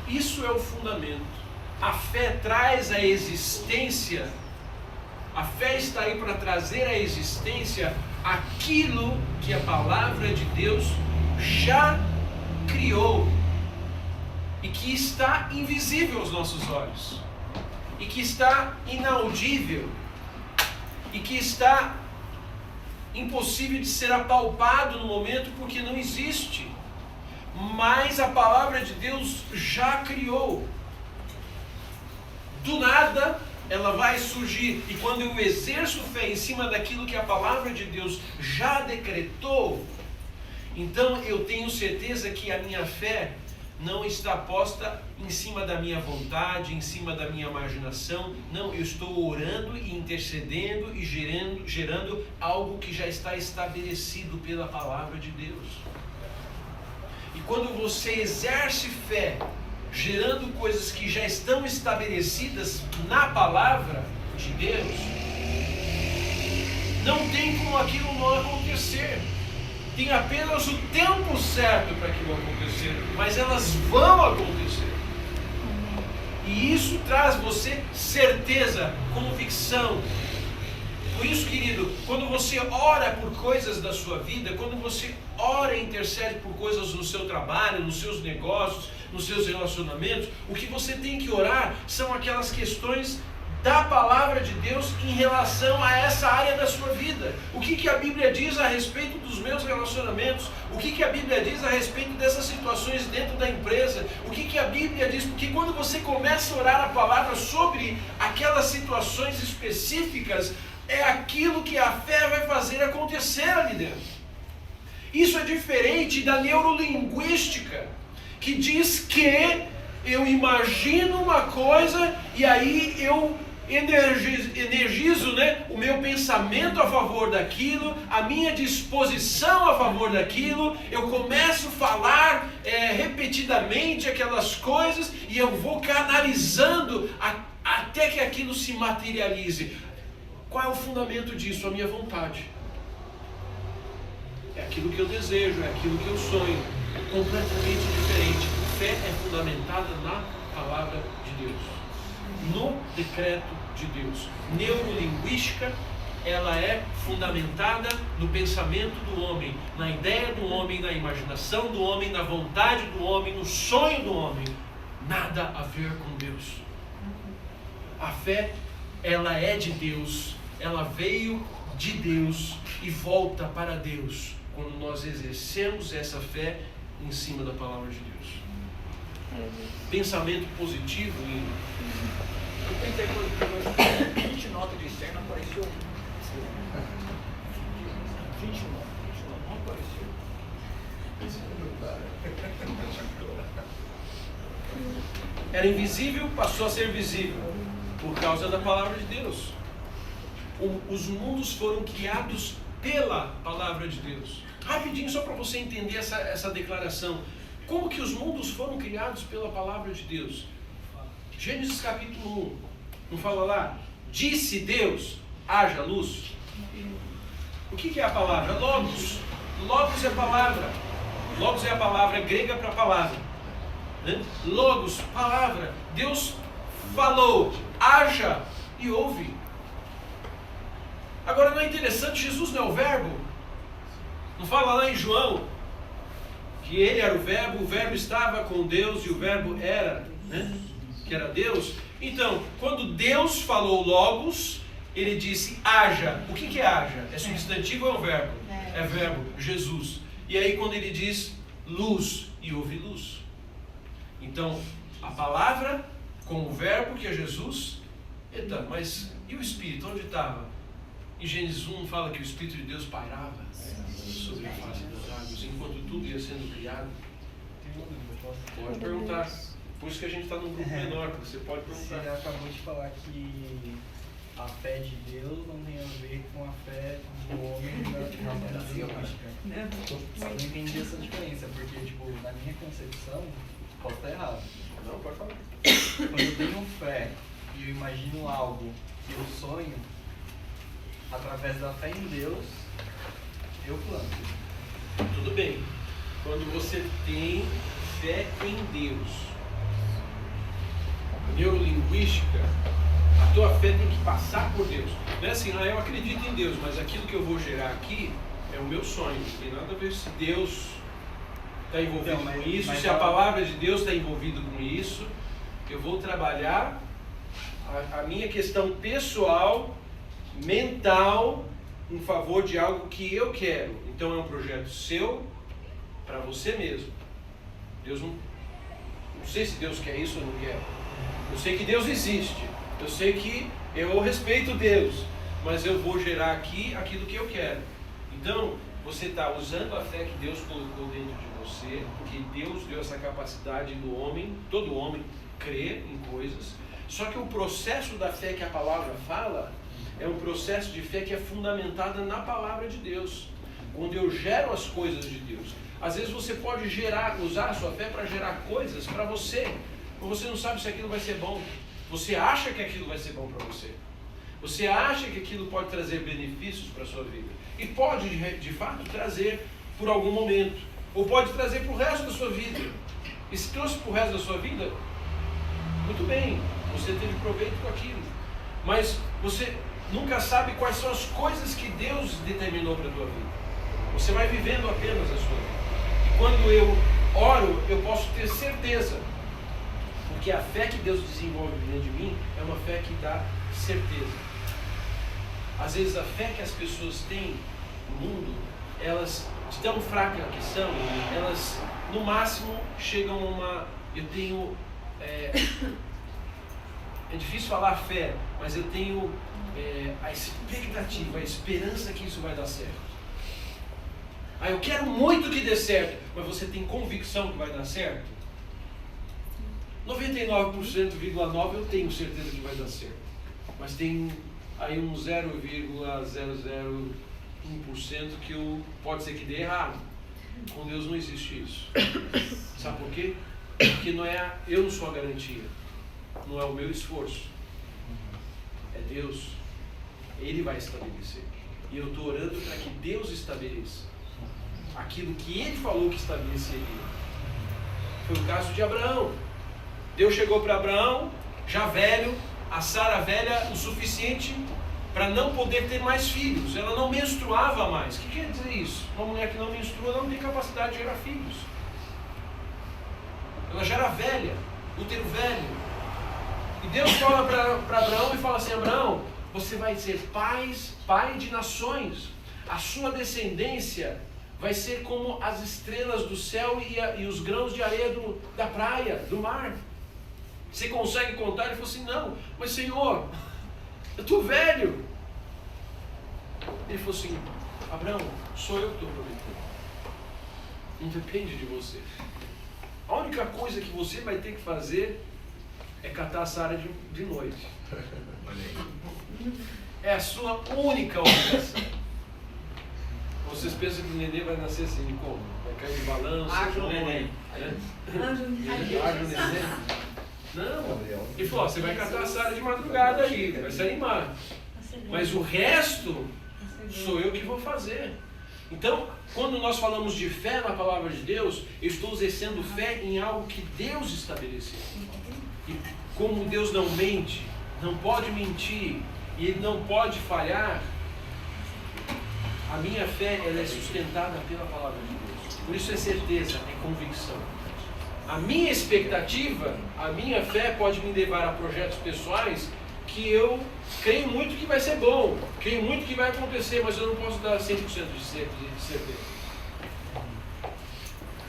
Isso é o fundamento. A fé traz a existência, a fé está aí para trazer à existência aquilo que a palavra de Deus já criou e que está invisível aos nossos olhos, e que está inaudível, e que está impossível de ser apalpado no momento porque não existe, mas a palavra de Deus já criou. Do nada ela vai surgir, e quando eu exerço fé em cima daquilo que a palavra de Deus já decretou, então eu tenho certeza que a minha fé não está posta em cima da minha vontade, em cima da minha imaginação. Não, eu estou orando e intercedendo e gerando algo que já está estabelecido pela palavra de Deus. E quando você exerce fé, gerando coisas que já estão estabelecidas na palavra de Deus, não tem como aquilo não acontecer. Tem apenas o tempo certo para aquilo acontecer, mas elas vão acontecer. E isso traz você certeza, convicção. Por isso, querido, quando você ora por coisas da sua vida, quando você ora e intercede por coisas no seu trabalho, nos seus negócios, nos seus relacionamentos, o que você tem que orar são aquelas questões da palavra de Deus em relação a essa área da sua vida. O que a Bíblia diz a respeito dos meus relacionamentos? O que a Bíblia diz a respeito dessas situações dentro da empresa? O que a Bíblia diz? Porque quando você começa a orar a palavra sobre aquelas situações específicas, é aquilo que a fé vai fazer acontecer ali dentro. Isso é diferente da neurolinguística, que diz que eu imagino uma coisa e aí eu energizo, o meu pensamento a favor daquilo, a minha disposição a favor daquilo, eu começo a falar repetidamente aquelas coisas e eu vou canalizando até que aquilo se materialize. Qual é o fundamento disso? A minha vontade. É aquilo que eu desejo, é aquilo que eu sonho. É completamente diferente. Fé é fundamentada na palavra de Deus, no decreto de Deus. Neurolinguística, ela é fundamentada no pensamento do homem, na ideia do homem, na imaginação do homem, na vontade do homem, no sonho do homem. Nada a ver com Deus. A fé, ela é de Deus, ela veio de Deus e volta para Deus quando nós exercemos essa fé em cima da palavra de Deus. Pensamento positivo. Eu tentei por 20 notas de 100, não apareceu. 20 não apareceu. Era invisível, passou a ser visível por causa da palavra de Deus. Os mundos foram criados pela palavra de Deus. Rapidinho, só para você entender essa declaração. Como que os mundos foram criados pela palavra de Deus? Gênesis capítulo 1, não fala lá? Disse Deus, haja luz. O que é a palavra? Logos. Logos é palavra. Logos é a palavra grega para palavra. Logos, palavra. Deus falou, haja e houve. Agora, não é interessante, Jesus não é o verbo? Não fala lá em João que ele era o verbo estava com Deus e o verbo era, né? Que era Deus. Então, quando Deus falou logos, ele disse haja. O que é haja? É substantivo ou é um verbo? É verbo, Jesus. E aí quando ele diz luz, e houve luz. Então, a palavra com o verbo que é Jesus. Eita, mas e o Espírito? Onde estava? Em Gênesis 1 fala que o Espírito de Deus pairava sobre a face das águas, enquanto tudo ia sendo criado. Pode perguntar. Por isso que a gente está num grupo menor, porque você pode perguntar. Você acabou de falar que a fé de Deus não tem a ver com a fé do homem na biológica. Eu não entendi essa diferença, porque, tipo, na minha concepção, posso estar errado. Não, pode falar. Quando eu tenho fé e eu imagino algo que eu sonho, através da fé em Deus, eu planto. Tudo bem. Quando você tem fé em Deus, neurolinguística, a tua fé tem que passar por Deus. Não é assim, eu acredito em Deus, mas aquilo que eu vou gerar aqui é o meu sonho. Não tem nada a ver se Deus está envolvido com isso, se a palavra de Deus está envolvida com isso. Eu vou trabalhar a minha questão pessoal, mental, em favor de algo que eu quero. Então é um projeto seu, para você mesmo. Deus não sei se Deus quer isso ou não quer. Eu sei que Deus existe. Eu sei que eu respeito Deus. Mas eu vou gerar aqui aquilo que eu quero. Então, você está usando a fé que Deus colocou dentro de você, porque Deus deu essa capacidade do homem, todo homem, crer em coisas. Só que o processo da fé que a palavra fala é um processo de fé que é fundamentada na palavra de Deus. Quando eu gero as coisas de Deus. Às vezes você pode usar a sua fé para gerar coisas para você, mas você não sabe se aquilo vai ser bom. Você acha que aquilo vai ser bom para você. Você acha que aquilo pode trazer benefícios para a sua vida. E pode, de fato, trazer por algum momento. Ou pode trazer para o resto da sua vida. E se trouxe para o resto da sua vida, muito bem, você teve proveito com aquilo. Mas você nunca sabe quais são as coisas que Deus determinou para a tua vida. Você vai vivendo apenas a sua vida. E quando eu oro, eu posso ter certeza. Porque a fé que Deus desenvolve dentro de mim é uma fé que dá certeza. Às vezes a fé que as pessoas têm no mundo, elas de tão fraca que são, elas no máximo chegam a uma... Eu tenho... É difícil falar fé, mas eu tenho a expectativa, a esperança que isso vai dar certo. Eu quero muito que dê certo, mas você tem convicção que vai dar certo? 99,9% eu tenho certeza que vai dar certo. Mas tem aí um 0,001% que pode ser que dê errado. Com Deus não existe isso. Sabe por quê? Porque eu não sou a garantia. Não é o meu esforço. É Deus. Ele vai estabelecer. E eu estou orando para que Deus estabeleça aquilo que Ele falou que estabeleceria. Foi o caso de Abraão. Deus chegou para Abraão, já velho, a Sara velha o suficiente para não poder ter mais filhos. Ela não menstruava mais. O que quer dizer isso? Uma mulher que não menstrua não tem capacidade de gerar filhos. Ela já era velha, útero velho. E Deus fala para Abraão e fala assim: Abraão, você vai ser pai de nações. A sua descendência vai ser como as estrelas do céu e os grãos de areia da praia, do mar. Você consegue contar? Ele falou assim: não, mas Senhor, eu estou velho. Ele falou assim: Abraão, sou eu que estou prometendo. Não depende de você. A única coisa que você vai ter que fazer é catar a Sara de noite. É a sua única obrigação. Vocês pensam que o neném vai nascer assim como? Vai cair de balanço? Haja o neném. Haja o neném? Não. Ele falou: você vai catar a Sara de madrugada aí, vai se animar. Mas o resto sou eu que vou fazer. Então, quando nós falamos de fé na palavra de Deus, eu estou exercendo fé em algo que Deus estabeleceu. E como Deus não mente, não pode mentir, e Ele não pode falhar, A minha fé, ela é sustentada pela palavra de Deus. Por isso é certeza, é convicção. A minha expectativa, a minha fé pode me levar a projetos pessoais que eu creio muito que vai ser bom, creio muito que vai acontecer, mas eu não posso dar 100% de certeza.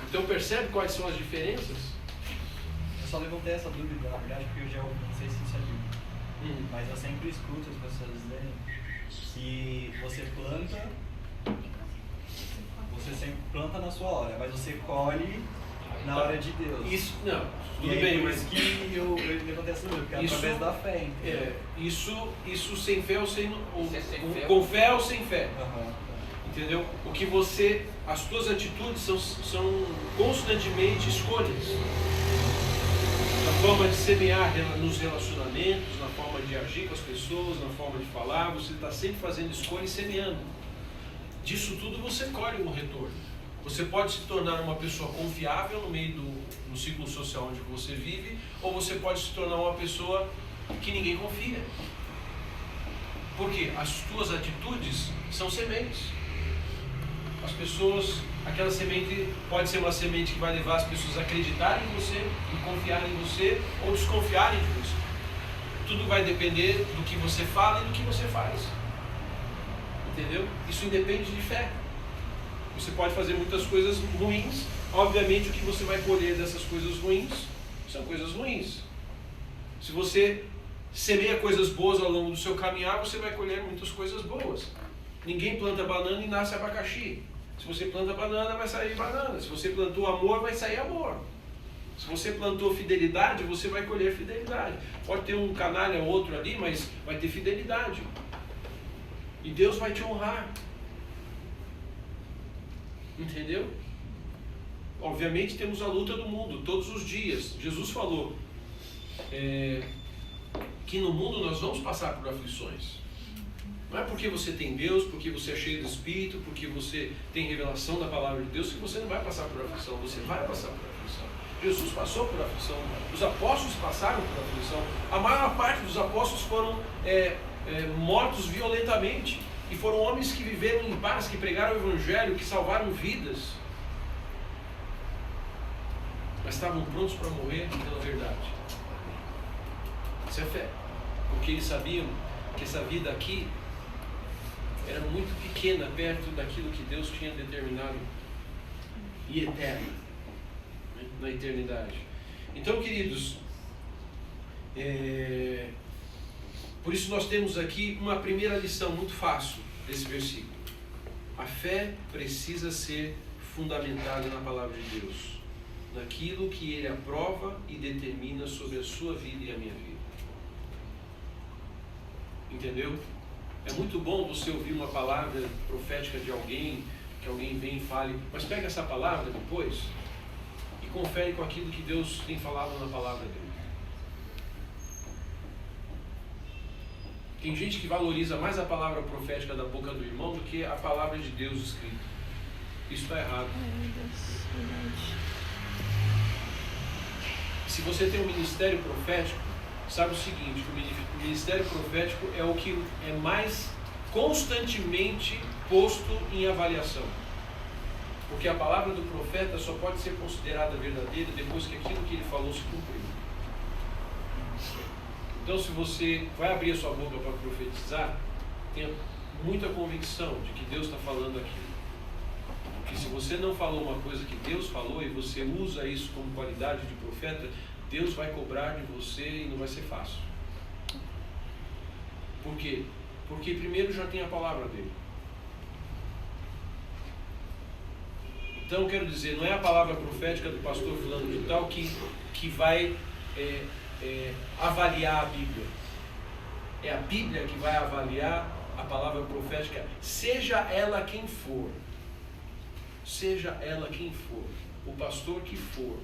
Então percebe quais são as diferenças? Eu só levantei essa dúvida, na verdade, porque eu já ouvi, não sei se isso é bíblico, mas eu sempre escuto as pessoas dizerem que você sempre planta na sua hora, mas você colhe na hora de Deus. Isso, não, tudo e bem, por mas isso que eu levantei essa dúvida, porque é através da fé, entendeu? Isso sem fé ou sem, fé. com fé ou sem fé. Aham. Entendeu? O que as tuas atitudes são constantemente escolhas. Na forma de semear nos relacionamentos, na forma de agir com as pessoas, na forma de falar, você está sempre fazendo escolha e semeando. Disso tudo você colhe um retorno. Você pode se tornar uma pessoa confiável no meio do ciclo social onde você vive, ou você pode se tornar uma pessoa que ninguém confia. Porque as tuas atitudes são sementes. As pessoas, aquela semente pode ser uma semente que vai levar as pessoas a acreditarem em você, e confiarem em você, ou desconfiarem de você. Tudo vai depender do que você fala e do que você faz. Entendeu? Isso independe de fé. Você pode fazer muitas coisas ruins, obviamente o que você vai colher dessas coisas ruins são coisas ruins. Se você semeia coisas boas ao longo do seu caminhar, você vai colher muitas coisas boas. Ninguém planta banana e nasce abacaxi. Se você planta banana, vai sair banana. Se você plantou amor, vai sair amor. Se você plantou fidelidade, você vai colher fidelidade. Pode ter um canalha ou outro ali, mas vai ter fidelidade. E Deus vai te honrar. Entendeu? Obviamente temos a luta do mundo, todos os dias. Jesus falou que no mundo nós vamos passar por aflições. Não é porque você tem Deus, porque você é cheio do Espírito, porque você tem revelação da palavra de Deus, que você não vai passar por aflição. Você vai passar por aflição. Jesus passou por aflição. Os apóstolos passaram por aflição. A maior parte dos apóstolos foram mortos violentamente. E foram homens que viveram em paz, que pregaram o Evangelho, que salvaram vidas. Mas estavam prontos para morrer pela verdade. Isso é fé. Porque eles sabiam que essa vida aqui era muito pequena perto daquilo que Deus tinha determinado e eterna, né, na eternidade. Então, queridos, por isso nós temos aqui uma primeira lição muito fácil desse versículo. A fé precisa ser fundamentada na palavra de Deus, naquilo que Ele aprova e determina sobre a sua vida e a minha vida. Entendeu? É muito bom você ouvir uma palavra profética de alguém, que alguém vem e fale, mas pega essa palavra depois e confere com aquilo que Deus tem falado na palavra dele. Tem gente que valoriza mais a palavra profética da boca do irmão do que a palavra de Deus escrita. Isso está errado. Se você tem um ministério profético, sabe o seguinte, o ministério profético é o que é mais constantemente posto em avaliação. Porque a palavra do profeta só pode ser considerada verdadeira depois que aquilo que ele falou se cumpriu. Então, se você vai abrir a sua boca para profetizar, tenha muita convicção de que Deus está falando aquilo. Porque se você não falou uma coisa que Deus falou e você usa isso como qualidade de profeta, Deus vai cobrar de você e não vai ser fácil. Por quê? Porque primeiro já tem a palavra dele. Então, eu quero dizer, não é a palavra profética do pastor fulano de tal que vai avaliar a Bíblia. É a Bíblia que vai avaliar a palavra profética, seja ela quem for. Seja ela quem for. O pastor que for.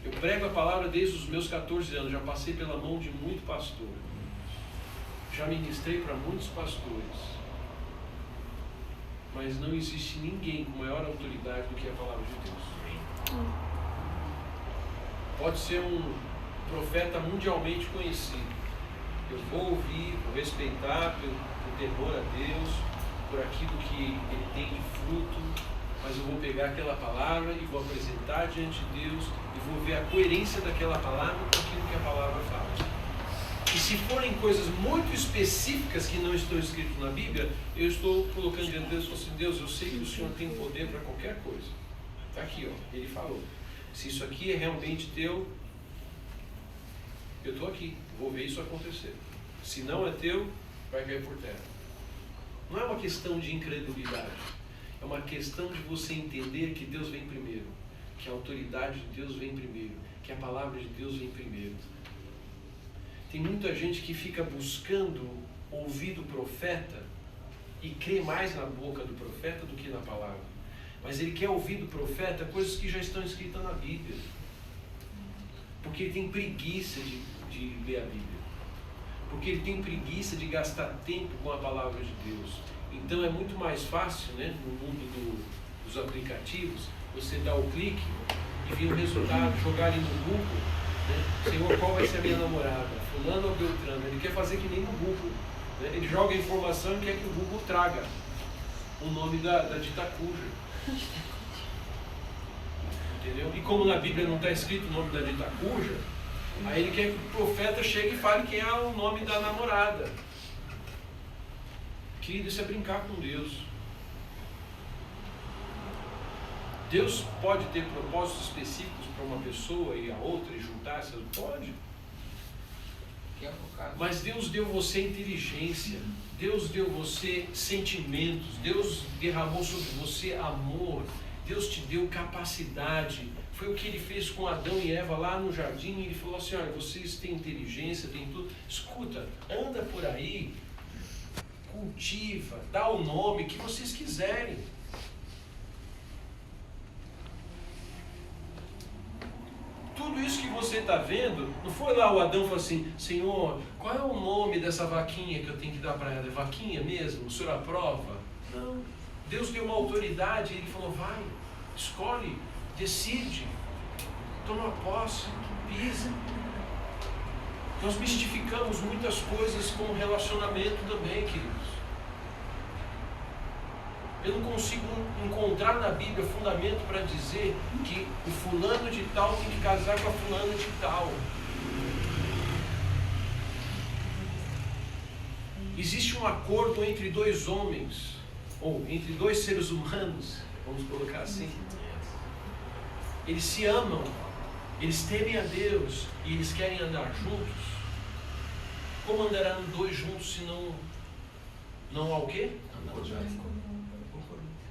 Eu prego a palavra desde os meus 14 anos, já passei pela mão de muito pastor. Já ministrei para muitos pastores. Mas não existe ninguém com maior autoridade do que a palavra de Deus. Pode ser um profeta mundialmente conhecido. Eu vou ouvir, vou respeitar por temor a Deus, por aquilo que Ele tem de fruto, mas eu vou pegar aquela palavra e vou apresentar diante de Deus e vou ver a coerência daquela palavra com aquilo que a palavra fala. E se forem coisas muito específicas que não estão escritas na Bíblia, eu estou colocando diante de Deus e falando assim: Deus, eu sei que o Senhor tem poder para qualquer coisa. Está aqui, ó, Ele falou. Se isso aqui é realmente teu, eu estou aqui, vou ver isso acontecer. Se não é teu, vai cair por terra. Não é uma questão de incredulidade, é uma questão de você entender que Deus vem primeiro, que a autoridade de Deus vem primeiro, que a palavra de Deus vem primeiro. Tem muita gente que fica buscando ouvir do profeta e crê mais na boca do profeta do que na palavra. Mas ele quer ouvir do profeta coisas que já estão escritas na Bíblia. Porque ele tem preguiça de ler a Bíblia. Porque ele tem preguiça de gastar tempo com a palavra de Deus. Então é muito mais fácil, né, no mundo dos aplicativos, você dar o clique e vir o resultado, jogar ali no Google, né? Senhor, qual vai ser a minha namorada? Fulano ou Beltrano? Ele quer fazer que nem no Google, né? Ele joga a informação e quer que o Google traga o nome da dita cuja. Entendeu? E como na Bíblia não está escrito o nome da dita cuja, aí ele quer que o profeta chegue e fale quem é o nome da namorada. Querido, isso é brincar com Deus. Deus pode ter propósitos específicos para uma pessoa e a outra e juntar essas? Pode. Mas Deus deu você inteligência, Deus deu você sentimentos, Deus derramou sobre você amor, Deus te deu capacidade. Foi o que Ele fez com Adão e Eva lá no jardim. Ele falou assim: olha, vocês têm inteligência, têm tudo. Escuta, anda por aí, cultiva, dá o nome que vocês quiserem. Tudo isso que você está vendo, não foi lá o Adão e falou assim: Senhor, qual é o nome dessa vaquinha que eu tenho que dar para ela? É vaquinha mesmo? O Senhor aprova? Não. Deus deu uma autoridade e Ele falou: vai, escolhe, decide, toma posse, pisa. Nós mistificamos muitas coisas com o relacionamento também, queridos. Eu não consigo encontrar na Bíblia fundamento para dizer que o fulano de tal tem que casar com a fulana de tal. Existe um acordo entre dois homens, ou entre dois seres humanos, vamos colocar assim. Eles se amam, eles temem a Deus e eles querem andar juntos. Como andarão dois juntos se não há o quê?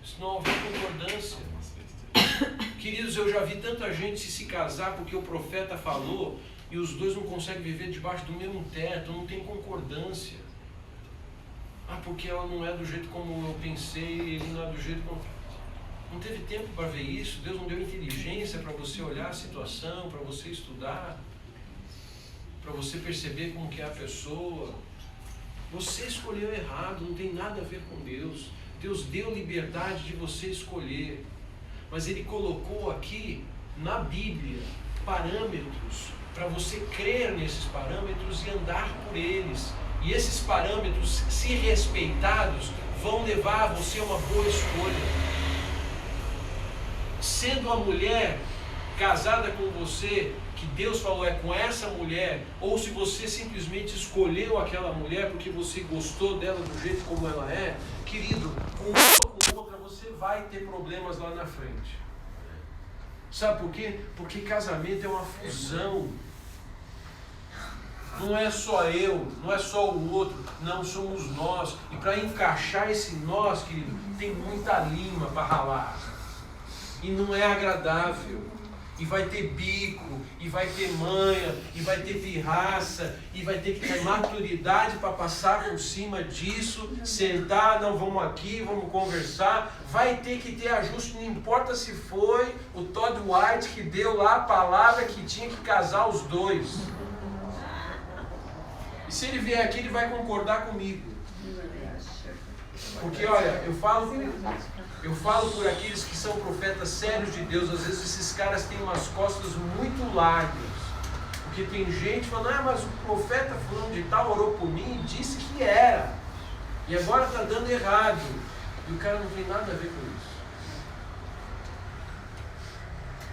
Se não houver concordância. Queridos, eu já vi tanta gente se casar porque o profeta falou e os dois não conseguem viver debaixo do mesmo teto, não tem concordância. Ah, porque ela não é do jeito como eu pensei, ele não é do jeito como... Não teve tempo para ver isso, Deus não deu inteligência para você olhar a situação, para você estudar, para você perceber como que é a pessoa. Você escolheu errado, não tem nada a ver com Deus. Deus deu liberdade de você escolher, mas Ele colocou aqui na Bíblia parâmetros para você crer nesses parâmetros e andar por eles. E esses parâmetros, se respeitados, vão levar você a uma boa escolha. Sendo a mulher casada com você, que Deus falou é com essa mulher, ou se você simplesmente escolheu aquela mulher porque você gostou dela do jeito como ela é, querido, com uma ou com outra você vai ter problemas lá na frente. Sabe por quê? Porque casamento é uma fusão. Não é só eu, não é só o outro, não, somos nós. E para encaixar esse nós, querido, tem muita lima para ralar. E não é agradável. E vai ter bico, e vai ter manha, e vai ter pirraça, e vai ter que ter maturidade para passar por cima disso, sentar, não, vamos aqui, vamos conversar, vai ter que ter ajuste, não importa se foi o Todd White que deu lá a palavra que tinha que casar os dois. E se ele vier aqui, ele vai concordar comigo. Porque olha, eu falo por aqueles que são profetas sérios de Deus. Às vezes esses caras têm umas costas muito largas. O Porque tem gente falando, mas o profeta fulano de tal orou por mim e disse que era. E agora está dando errado. E o cara não tem nada a ver com isso.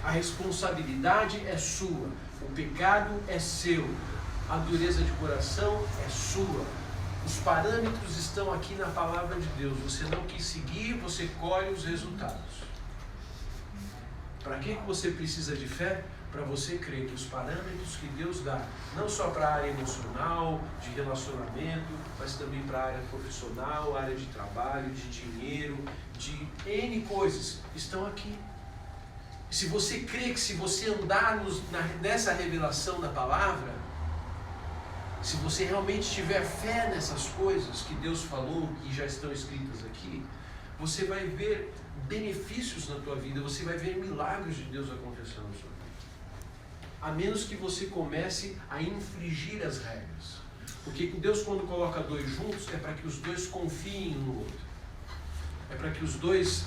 A responsabilidade é sua. O pecado é seu. A dureza de coração é sua. Os parâmetros estão aqui na palavra de Deus. Você não quis seguir, você colhe os resultados. Para que você precisa de fé? Para você crer que os parâmetros que Deus dá, não só para a área emocional, de relacionamento, mas também para a área profissional, área de trabalho, de dinheiro, de N coisas, estão aqui. Se você crê que se você andar nessa revelação da palavra, se você realmente tiver fé nessas coisas que Deus falou e já estão escritas aqui, você vai ver benefícios na tua vida, você vai ver milagres de Deus acontecendo na sua vida. A menos que você comece a infringir as regras. Porque Deus, quando coloca dois juntos, é para que os dois confiem um no outro. É para que os dois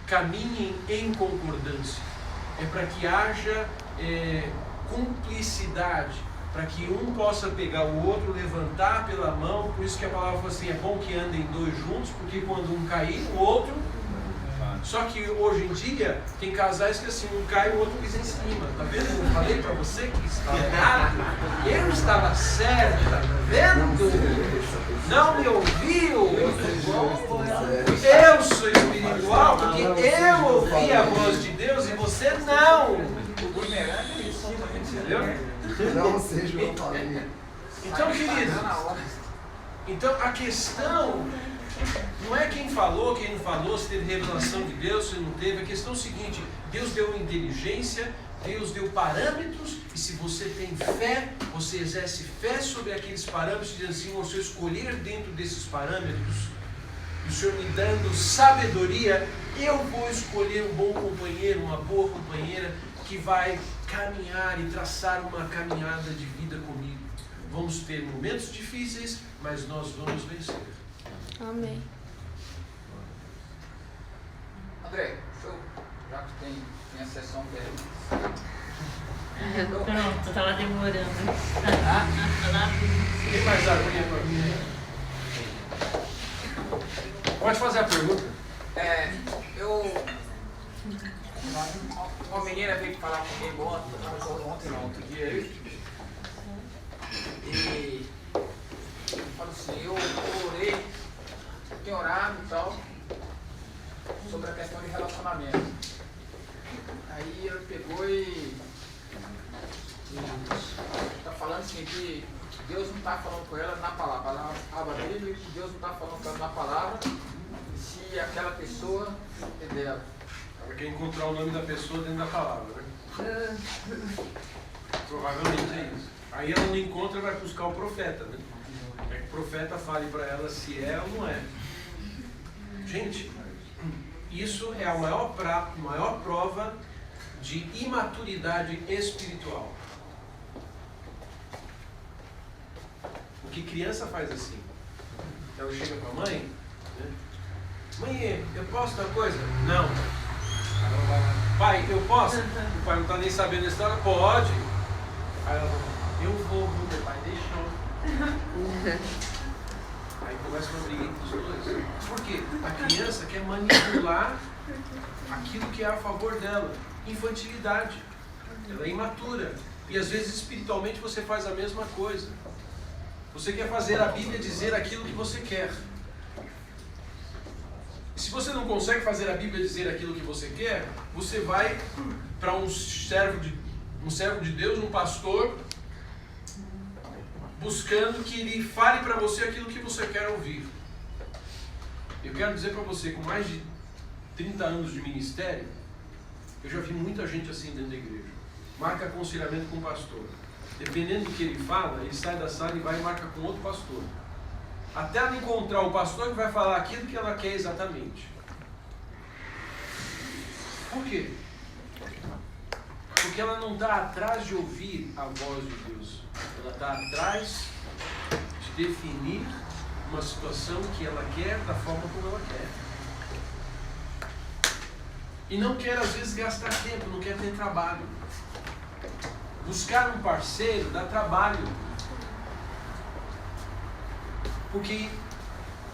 caminhem em concordância. É para que haja cumplicidade. Para que um possa pegar o outro, levantar pela mão. Por isso que a palavra fala assim, é bom que andem dois juntos, porque quando um cair, o outro... Só que hoje em dia, tem casais que assim, um cai e o outro pisa em cima. Tá vendo? Eu falei para você que estava errado. Eu estava certo, tá vendo? Não me ouviu? Eu sou espiritual porque eu ouvi a voz de Deus e você não. Entendeu? Não seja uma família. Então, queridos, então a questão não é quem falou, quem não falou, se teve revelação de Deus, se não teve. A questão é o seguinte: Deus deu inteligência, Deus deu parâmetros, e se você tem fé, você exerce fé sobre aqueles parâmetros, dizendo assim, se eu escolher dentro desses parâmetros, e o Senhor me dando sabedoria, eu vou escolher um bom companheiro, uma boa companheira, que vai caminhar e traçar uma caminhada de vida comigo. Vamos ter momentos difíceis, mas nós vamos vencer. Amém. André, já que tem a sessão dele. Pronto, tava demorando. Tem mais aguinha para mim? Pode fazer a pergunta. Uma menina veio falar comigo outro dia aí. E falou assim, eu orei, eu tenho orado e tal, sobre a questão de relacionamento. Aí ela pegou e está falando assim que Deus não está falando com ela na palavra. Ela abre a Bíblia que Deus não está falando com ela na palavra, se aquela pessoa é dela. Ela quer encontrar o nome da pessoa dentro da palavra, né? Provavelmente é isso. Aí ela não encontra e vai buscar o profeta, né? É que o profeta fale para ela se é ou não é. Gente, isso é a maior prova de imaturidade espiritual. Porque criança faz assim. Ela chega para a mãe, né? Mãe, eu posso dar coisa? Não. Aí ela vai lá, pai, eu posso? O pai não está nem sabendo da história? Pode. Aí ela vai, eu vou, meu pai deixou. Aí começa uma briga entre os dois. Por quê? A criança quer manipular aquilo que é a favor dela. Infantilidade. Ela é imatura. E às vezes espiritualmente você faz a mesma coisa. Você quer fazer a Bíblia dizer aquilo que você quer. E se você não consegue fazer a Bíblia dizer aquilo que você quer, você vai para um servo de Deus, um pastor, buscando que ele fale para você aquilo que você quer ouvir. Eu quero dizer para você, com mais de 30 anos de ministério, eu já vi muita gente assim dentro da igreja. Marca aconselhamento com o pastor. Dependendo do que ele fala, ele sai da sala e vai e marca com outro pastor. Até ela encontrar o pastor que vai falar aquilo que ela quer exatamente. Por quê? Porque ela não está atrás de ouvir a voz de Deus. Ela está atrás de definir uma situação que ela quer da forma como ela quer. E não quer às vezes gastar tempo, não quer ter trabalho. Buscar um parceiro dá trabalho. Porque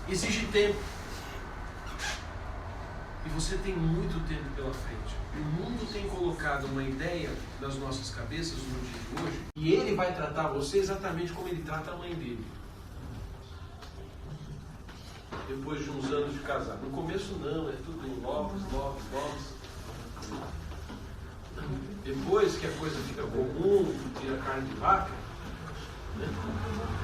exige tempo. E você tem muito tempo pela frente. O mundo tem colocado uma ideia nas nossas cabeças no dia de hoje, e ele vai tratar você exatamente como ele trata a mãe dele. Depois de uns anos de casado. No começo não, é tudo em loves. Depois que a coisa fica comum, tira carne de vaca, né?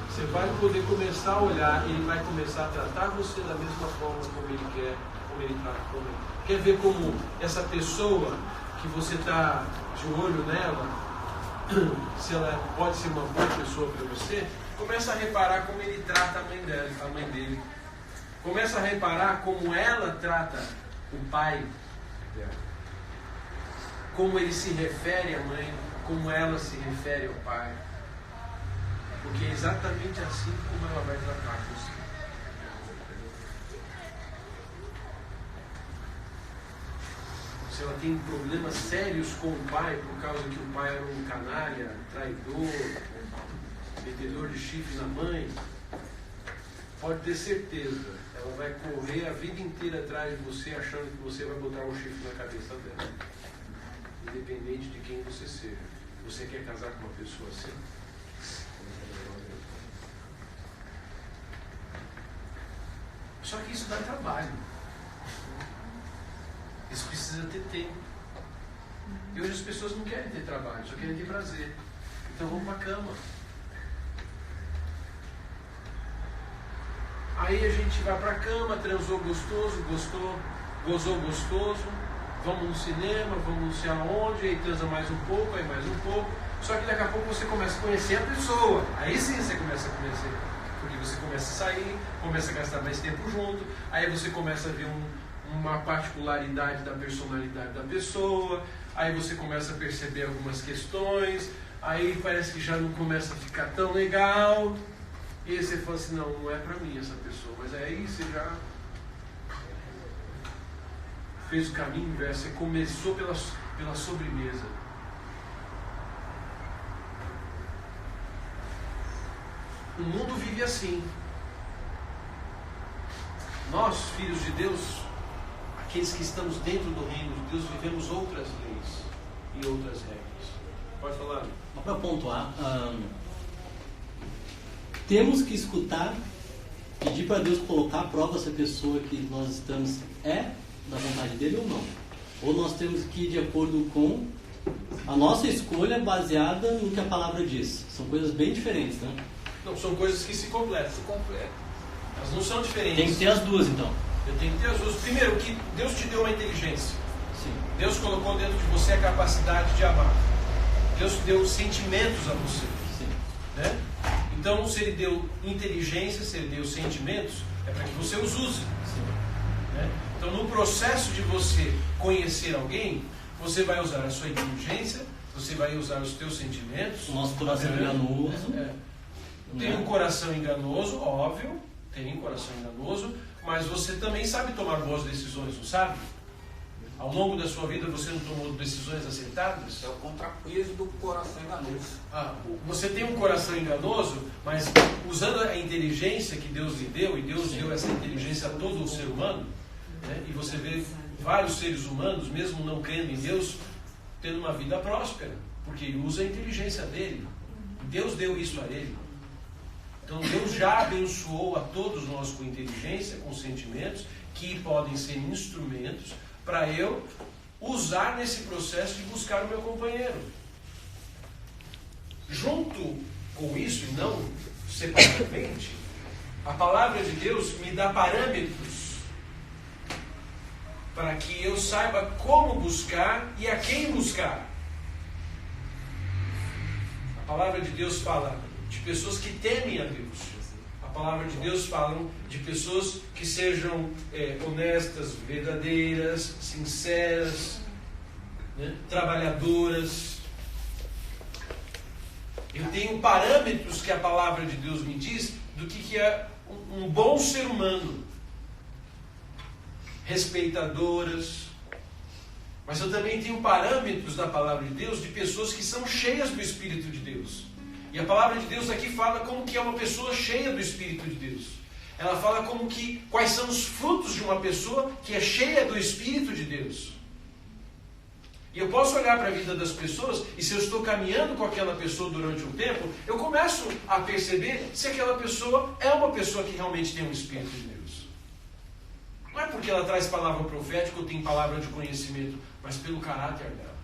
Você vai poder começar a olhar, ele vai começar a tratar você da mesma forma como ele quer, como ele trata como ele. Quer ver como essa pessoa que você está de olho nela, se ela pode ser uma boa pessoa para você? Começa a reparar como ele trata a mãe dele. Começa a reparar como ela trata o pai dela. Como ele se refere à mãe, como ela se refere ao pai. Porque é exatamente assim como ela vai tratar você. Se ela tem problemas sérios com o pai, por causa que o pai era um canalha, traidor, metedor de chifre na mãe, pode ter certeza, ela vai correr a vida inteira atrás de você, achando que você vai botar um chifre na cabeça dela. Independente de quem você seja. Você quer casar com uma pessoa assim? Só que isso dá trabalho. Isso precisa ter tempo. E hoje as pessoas não querem ter trabalho, só querem ter prazer. Então vamos para a cama. Aí a gente vai para a cama, transou gostoso, gozou gostoso, vamos no cinema, vamos não sei aonde, aí transa mais um pouco, aí mais um pouco. Só que daqui a pouco você começa a conhecer a pessoa. Aí sim você começa a conhecer. Porque você começa a sair, começa a gastar mais tempo junto, aí você começa a ver uma particularidade da personalidade da pessoa, aí você começa a perceber algumas questões, aí parece que já não começa a ficar tão legal, e aí você fala assim, não é pra mim essa pessoa, mas aí você já fez o caminho inverso, você começou pela sobremesa. O mundo vive assim. Nós, filhos de Deus, aqueles que estamos dentro do reino de Deus, vivemos outras leis e outras regras. Pode falar. Para pontuar, temos que escutar, pedir para Deus colocar à prova se a pessoa que nós estamos é da vontade dele ou não. Ou nós temos que ir de acordo com a nossa escolha baseada no que a palavra diz. São coisas bem diferentes, né? Não, são coisas que se completam. Elas não são diferentes. Tem que ter as duas, então. Eu tenho que ter as duas. Primeiro, que Deus te deu uma inteligência. Sim. Deus colocou dentro de você a capacidade de amar. Deus deu sentimentos a você. Sim. Né? Então, se Ele deu inteligência, se Ele deu sentimentos, é para que você os use. Né? Então, no processo de você conhecer alguém, você vai usar a sua inteligência, você vai usar os teus sentimentos. O nosso coração enganoso. Tem um coração enganoso, óbvio, tem um coração enganoso, mas você também sabe tomar boas decisões, não sabe? Ao longo da sua vida você não tomou decisões acertadas? É o contrapeso do coração enganoso. Você tem um coração enganoso, mas usando a inteligência que Deus lhe deu, e Deus deu essa inteligência a todo o ser humano, né? E você vê vários seres humanos, mesmo não crendo em Deus, tendo uma vida próspera, porque ele usa a inteligência dele. Deus deu isso a ele. Então Deus já abençoou a todos nós com inteligência, com sentimentos, que podem ser instrumentos para eu usar nesse processo de buscar o meu companheiro. Junto com isso, e não separadamente, a palavra de Deus me dá parâmetros para que eu saiba como buscar e a quem buscar. A palavra de Deus fala de pessoas que temem a Deus. A palavra de Deus fala de pessoas que sejam honestas, verdadeiras, sinceras, né? Trabalhadoras. Eu tenho parâmetros que a palavra de Deus me diz do que é um bom ser humano. Respeitadoras, Mas eu também tenho parâmetros da palavra de Deus de pessoas que são cheias do Espírito de Deus. E a palavra de Deus aqui fala como que é uma pessoa cheia do Espírito de Deus. Ela fala como que, quais são os frutos de uma pessoa que é cheia do Espírito de Deus. E eu posso olhar para a vida das pessoas, e se eu estou caminhando com aquela pessoa durante um tempo, eu começo a perceber se aquela pessoa é uma pessoa que realmente tem um Espírito de Deus. Não é porque ela traz palavra profética ou tem palavra de conhecimento, mas pelo caráter dela.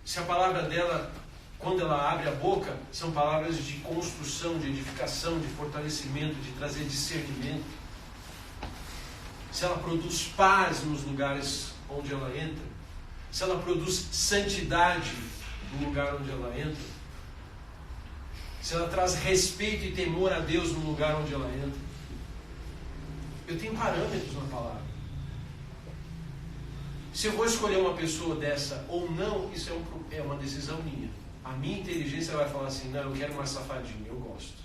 Se a palavra dela, quando ela abre a boca, são palavras de construção, de edificação, de fortalecimento, de trazer discernimento. Se ela produz paz nos lugares onde ela entra, se ela produz santidade no lugar onde ela entra, se ela traz respeito e temor a Deus no lugar onde ela entra. Eu tenho parâmetros na palavra. Se eu vou escolher uma pessoa dessa ou não, isso é uma decisão minha. A minha inteligência vai falar assim, não, eu quero uma safadinha, eu gosto.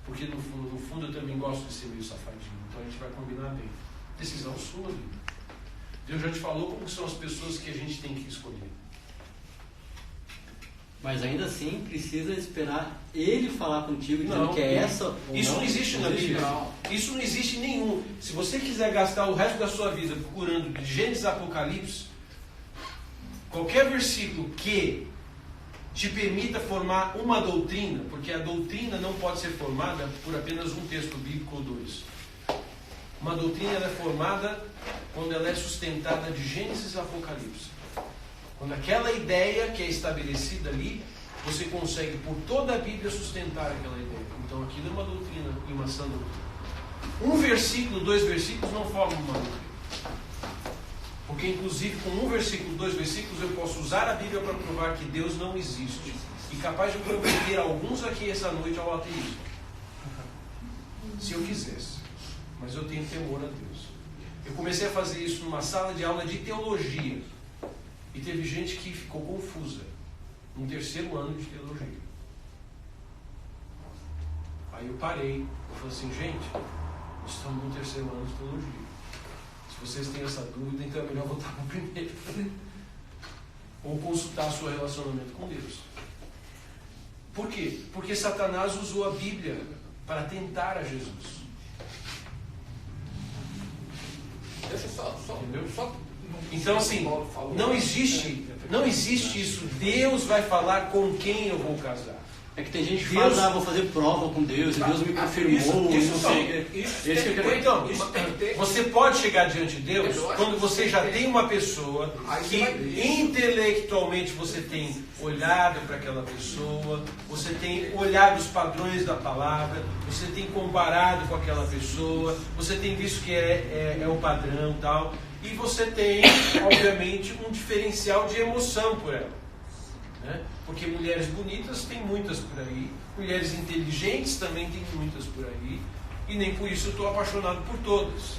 Porque no fundo eu também gosto de ser meio safadinho, então a gente vai combinar bem. Decisão sua, vida. Deus já te falou como são as pessoas que a gente tem que escolher. Mas ainda assim precisa esperar ele falar contigo dizendo Não, que é essa ou isso não existe na Bíblia. Não. Isso não existe nenhum. Se você quiser gastar o resto da sua vida procurando de Gênesis a Apocalipse, qualquer versículo que te permita formar uma doutrina, porque a doutrina não pode ser formada por apenas um texto bíblico ou dois. Uma doutrina ela é formada quando ela é sustentada de Gênesis a Apocalipse. Quando aquela ideia que é estabelecida ali, você consegue por toda a Bíblia sustentar aquela ideia. Então aquilo é uma doutrina e uma sã doutrina. Um versículo, 2 versículos não formam uma doutrina. Porque inclusive com um versículo, 2 versículos eu posso usar a Bíblia para provar que Deus não existe. E capaz de converter alguns aqui essa noite ao ateísmo. Se eu quisesse. Mas eu tenho temor a Deus. Eu comecei a fazer isso numa sala de aula de teologia. E teve gente que ficou confusa. No 3º ano de teologia. Aí eu parei. Eu falei assim, gente, nós estamos no 3º ano de teologia. Se vocês têm essa dúvida, então é melhor voltar para o primeiro. Ou consultar seu relacionamento com Deus. Por quê? Porque Satanás usou a Bíblia para tentar a Jesus. Deixa eu Entendeu? só Então assim, não existe isso. Deus vai falar com quem eu vou casar. É que tem gente que Deus- fala, vou fazer prova com Deus, e Deus me confirmou, e não sei. Então, isso tem que ter. você pode chegar diante de Deus quando você já tem uma pessoa Aí que você vai ver. intelectualmente você tem olhado para aquela pessoa, você tem olhado os padrões da palavra, você tem comparado com aquela pessoa, você tem visto que é o padrão e tal, e você tem, obviamente, um diferencial de emoção por ela. Né? Porque mulheres bonitas tem muitas por aí, mulheres inteligentes também tem muitas por aí, e nem por isso eu estou apaixonado por todas.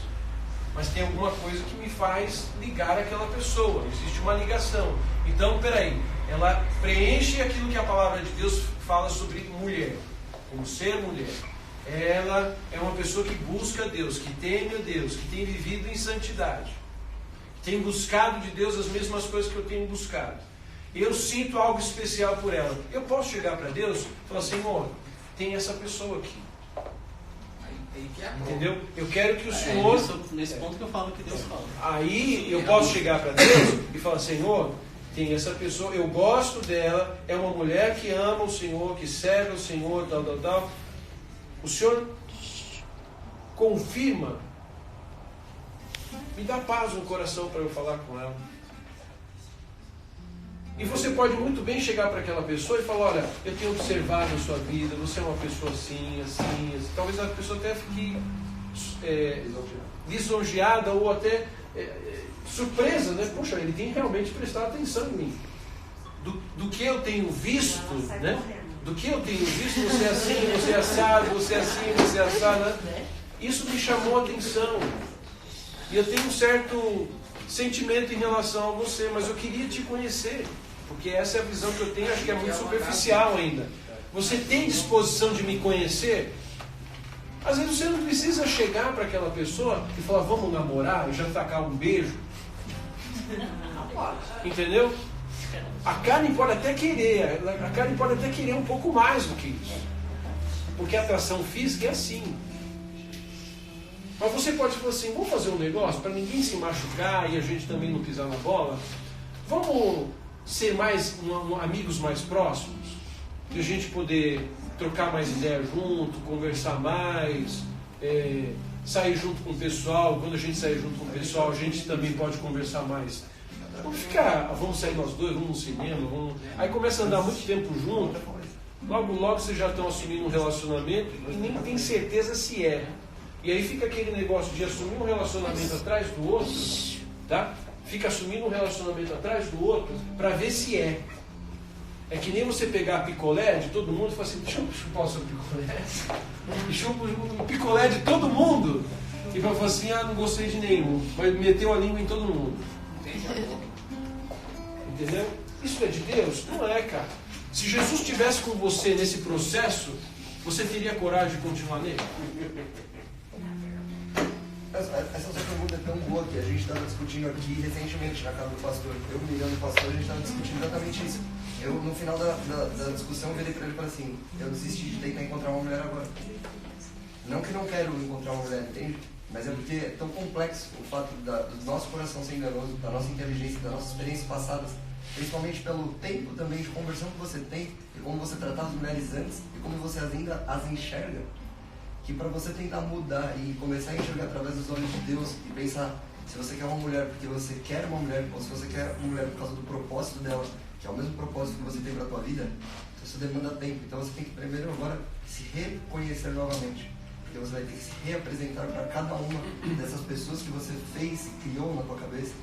Mas tem alguma coisa que me faz ligar aquela pessoa, existe uma ligação. Então, peraí, ela preenche aquilo que a palavra de Deus fala sobre mulher, como ser mulher. Ela é uma pessoa que busca Deus, que teme a Deus, que tem vivido em santidade, que tem buscado de Deus as mesmas coisas que eu tenho buscado. Eu sinto algo especial por ela. Eu posso chegar para Deus e falar, Senhor, tem essa pessoa aqui. Aí tem que acordar. Entendeu? Eu quero que o Senhor... Nesse ponto que eu falo que Deus fala. Aí eu posso chegar para Deus e falar, Senhor, tem essa pessoa, eu gosto dela, é uma mulher que ama o Senhor, que serve o Senhor, tal, tal, tal. O Senhor confirma, me dá paz no coração para eu falar com ela. E você pode muito bem chegar para aquela pessoa e falar, olha, eu tenho observado a sua vida, você é uma pessoa assim, assim, assim. Talvez a pessoa até fique lisonjeada ou até surpresa, né? Puxa, ele tem realmente prestado atenção em mim. Do que eu tenho visto, né? Do que eu tenho visto, você é assim, você é assado, você é assim, você é assado, né? Isso me chamou a atenção. E eu tenho um certo sentimento em relação a você, mas eu queria te conhecer, porque essa é a visão que eu tenho, acho que é muito superficial ainda. Você tem disposição de me conhecer? Às vezes você não precisa chegar para aquela pessoa e falar, vamos namorar, e já tacar um beijo, Entendeu? A carne pode até querer um pouco mais do que isso. Porque a atração física é assim. Mas você pode falar assim, vamos fazer um negócio para ninguém se machucar e a gente também não pisar na bola? Vamos ser amigos mais próximos? E a gente poder trocar mais ideias junto, conversar mais, sair junto com o pessoal. Quando a gente sair junto com o pessoal, a gente também pode conversar mais. Vamos sair nós dois, vamos no cinema, Aí começa a andar muito tempo junto, logo vocês já estão assumindo um relacionamento e nem tem certeza se é. E aí fica aquele negócio de assumir um relacionamento atrás do outro, tá? Fica assumindo um relacionamento atrás do outro para ver se é. É que nem você pegar picolé de todo mundo e falar assim, deixa eu chupar o seu picolé. E chupa o picolé de todo mundo. E vai falar assim, não gostei de nenhum. Mas meteu a língua em todo mundo. Entendeu? Isso é de Deus? Não é, cara. Se Jesus estivesse com você nesse processo, você teria coragem de continuar nele? Essa sua pergunta é tão boa que a gente estava discutindo aqui recentemente na casa do pastor. Eu, Miriam, o pastor, a gente estava discutindo exatamente isso. Eu, no final da discussão, eu virei para ele e falei assim, eu desisti de tentar encontrar uma mulher agora. Não que não quero encontrar uma mulher, entende? Mas é porque é tão complexo o fato do nosso coração ser enganoso, da nossa inteligência, das nossas experiências passadas, principalmente pelo tempo também de conversão que você tem, e como você tratava as mulheres antes, e como você ainda as enxerga, que para você tentar mudar e começar a enxergar através dos olhos de Deus e pensar se você quer uma mulher porque você quer uma mulher, ou se você quer uma mulher por causa do propósito dela, que é o mesmo propósito que você tem para a tua vida, isso demanda tempo. Então você tem que primeiro agora se reconhecer novamente. Porque você vai ter que se reapresentar para cada uma dessas pessoas que você fez e criou na tua cabeça.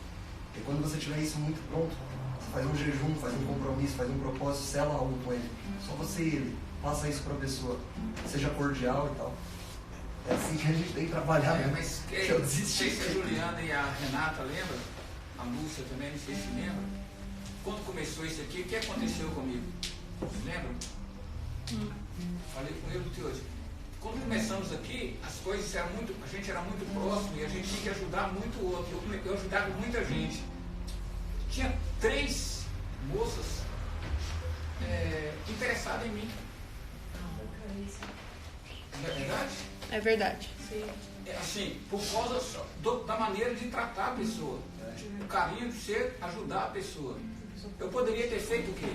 E quando você tiver isso muito pronto, você faz um jejum, faz um compromisso, faz um propósito, sela algo com ele. Só você e ele. Passa isso para a pessoa. Seja cordial e tal. É assim que a gente tem que trabalhar. Mas não sei se a Juliana e a Renata lembram, a Lúcia também, não sei se lembra. Quando começou isso aqui, o que aconteceu comigo? Lembram? Falei com ele hoje. Quando começamos aqui, as coisas eram muito, a gente era muito próximo e a gente tinha que ajudar muito o outro. Eu ajudava muita gente. Tinha 3 moças interessadas em mim. Não é verdade? É verdade. Assim, por causa da maneira de tratar a pessoa, o carinho de ser, ajudar a pessoa. Eu poderia ter feito o quê?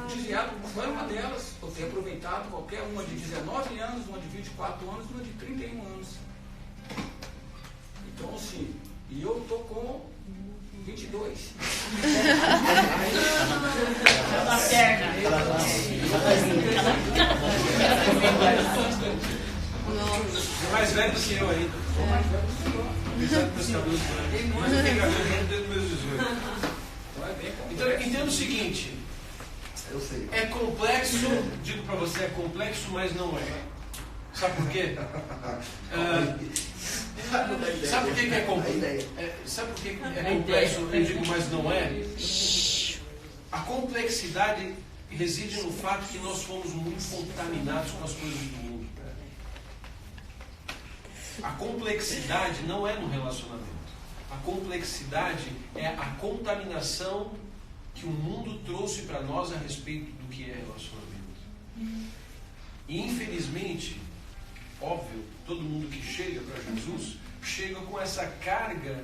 Desviado, foi uma delas. Eu ter aproveitado qualquer uma de 19 anos, uma de 24 anos, uma de 31 anos. Então, assim, e eu tô com 22. É mais velho do que eu ainda. Sou mais velho do que eu. Apesar de meus cabelos brancos. Mas eu tenho cabelo desde meus 18. Então, entenda o seguinte. Eu sei. É complexo, digo pra você, é complexo, mas não é. Sabe por quê? Sabe por que é complexo? Sabe por que é complexo, eu digo, mas não é? A complexidade reside no fato que nós fomos muito contaminados com as coisas do mundo. A complexidade não é no relacionamento. A complexidade é a contaminação que o mundo trouxe para nós a respeito do que é relacionamento. E infelizmente, óbvio, todo mundo que chega para Jesus chega com essa carga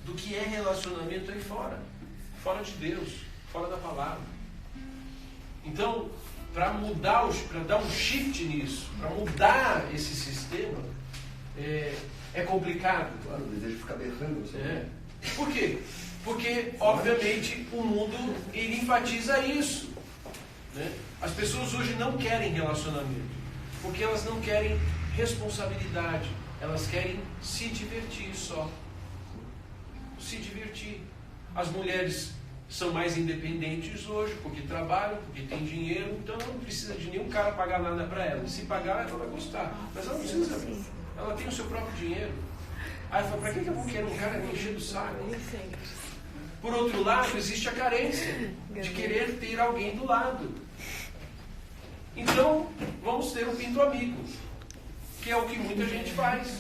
do que é relacionamento aí fora. Fora de Deus, fora da palavra. Então, para mudar, para dar um shift nisso, para mudar esse sistema, é complicado. Claro, o desejo de ficar berrando. Por quê? Porque, obviamente, o mundo ele enfatiza isso. Né? As pessoas hoje não querem relacionamento, porque elas não querem responsabilidade. Elas querem se divertir só. Se divertir. As mulheres são mais independentes hoje, porque trabalham, porque têm dinheiro, então ela não precisa de nenhum cara pagar nada para ela. Se pagar, ela vai gostar. Mas ela não precisa. Ela tem o seu próprio dinheiro. Aí fala, para que eu vou querer um cara me encher do saco? Por outro lado, existe a carência de querer ter alguém do lado. Então, vamos ter um pinto amigo, que é o que muita gente faz.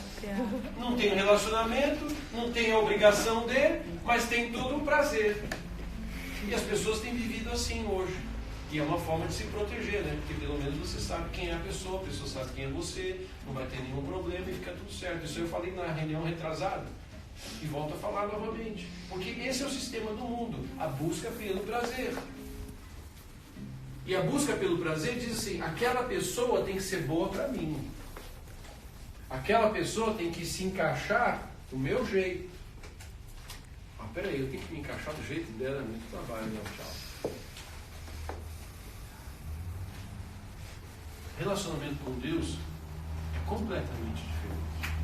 Não tem relacionamento, não tem a obrigação de, mas tem todo o prazer. E as pessoas têm vivido assim hoje. E é uma forma de se proteger, né? Porque pelo menos você sabe quem é a pessoa sabe quem é você, não vai ter nenhum problema e fica tudo certo. Isso eu falei na reunião retrasada. E volto a falar novamente. Porque esse é o sistema do mundo, a busca pelo prazer. E a busca pelo prazer diz assim, aquela pessoa tem que ser boa para mim. Aquela pessoa tem que se encaixar do meu jeito. Ah, peraí, eu tenho que me encaixar do jeito dela, é muito trabalho, não, tchau. Relacionamento com Deus é completamente diferente.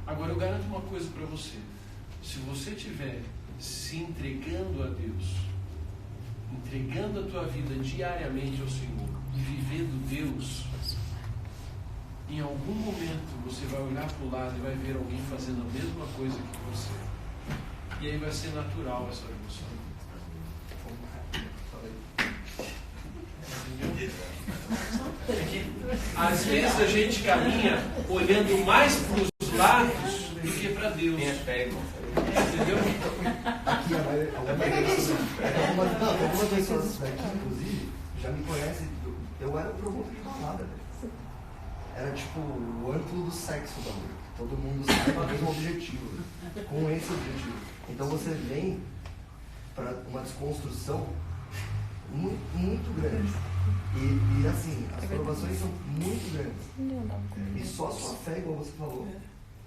Agora eu garanto uma coisa para você. Se você estiver se entregando a Deus, entregando a tua vida diariamente ao Senhor e vivendo Deus, em algum momento você vai olhar para o lado e vai ver alguém fazendo a mesma coisa que você. E aí vai ser natural essa emoção. Às vezes a gente caminha olhando mais para os lados do que para Deus. Entendeu? Aqui algumas pessoas daqui, inclusive, já me conhecem. Eu era promotor de balada, velho. Era tipo o âmbito do sexo da música. Todo mundo sai com o mesmo objetivo, com esse objetivo. Então você vem para uma desconstrução muito grande. E assim, as provações são muito grandes. E só a sua fé, igual você falou,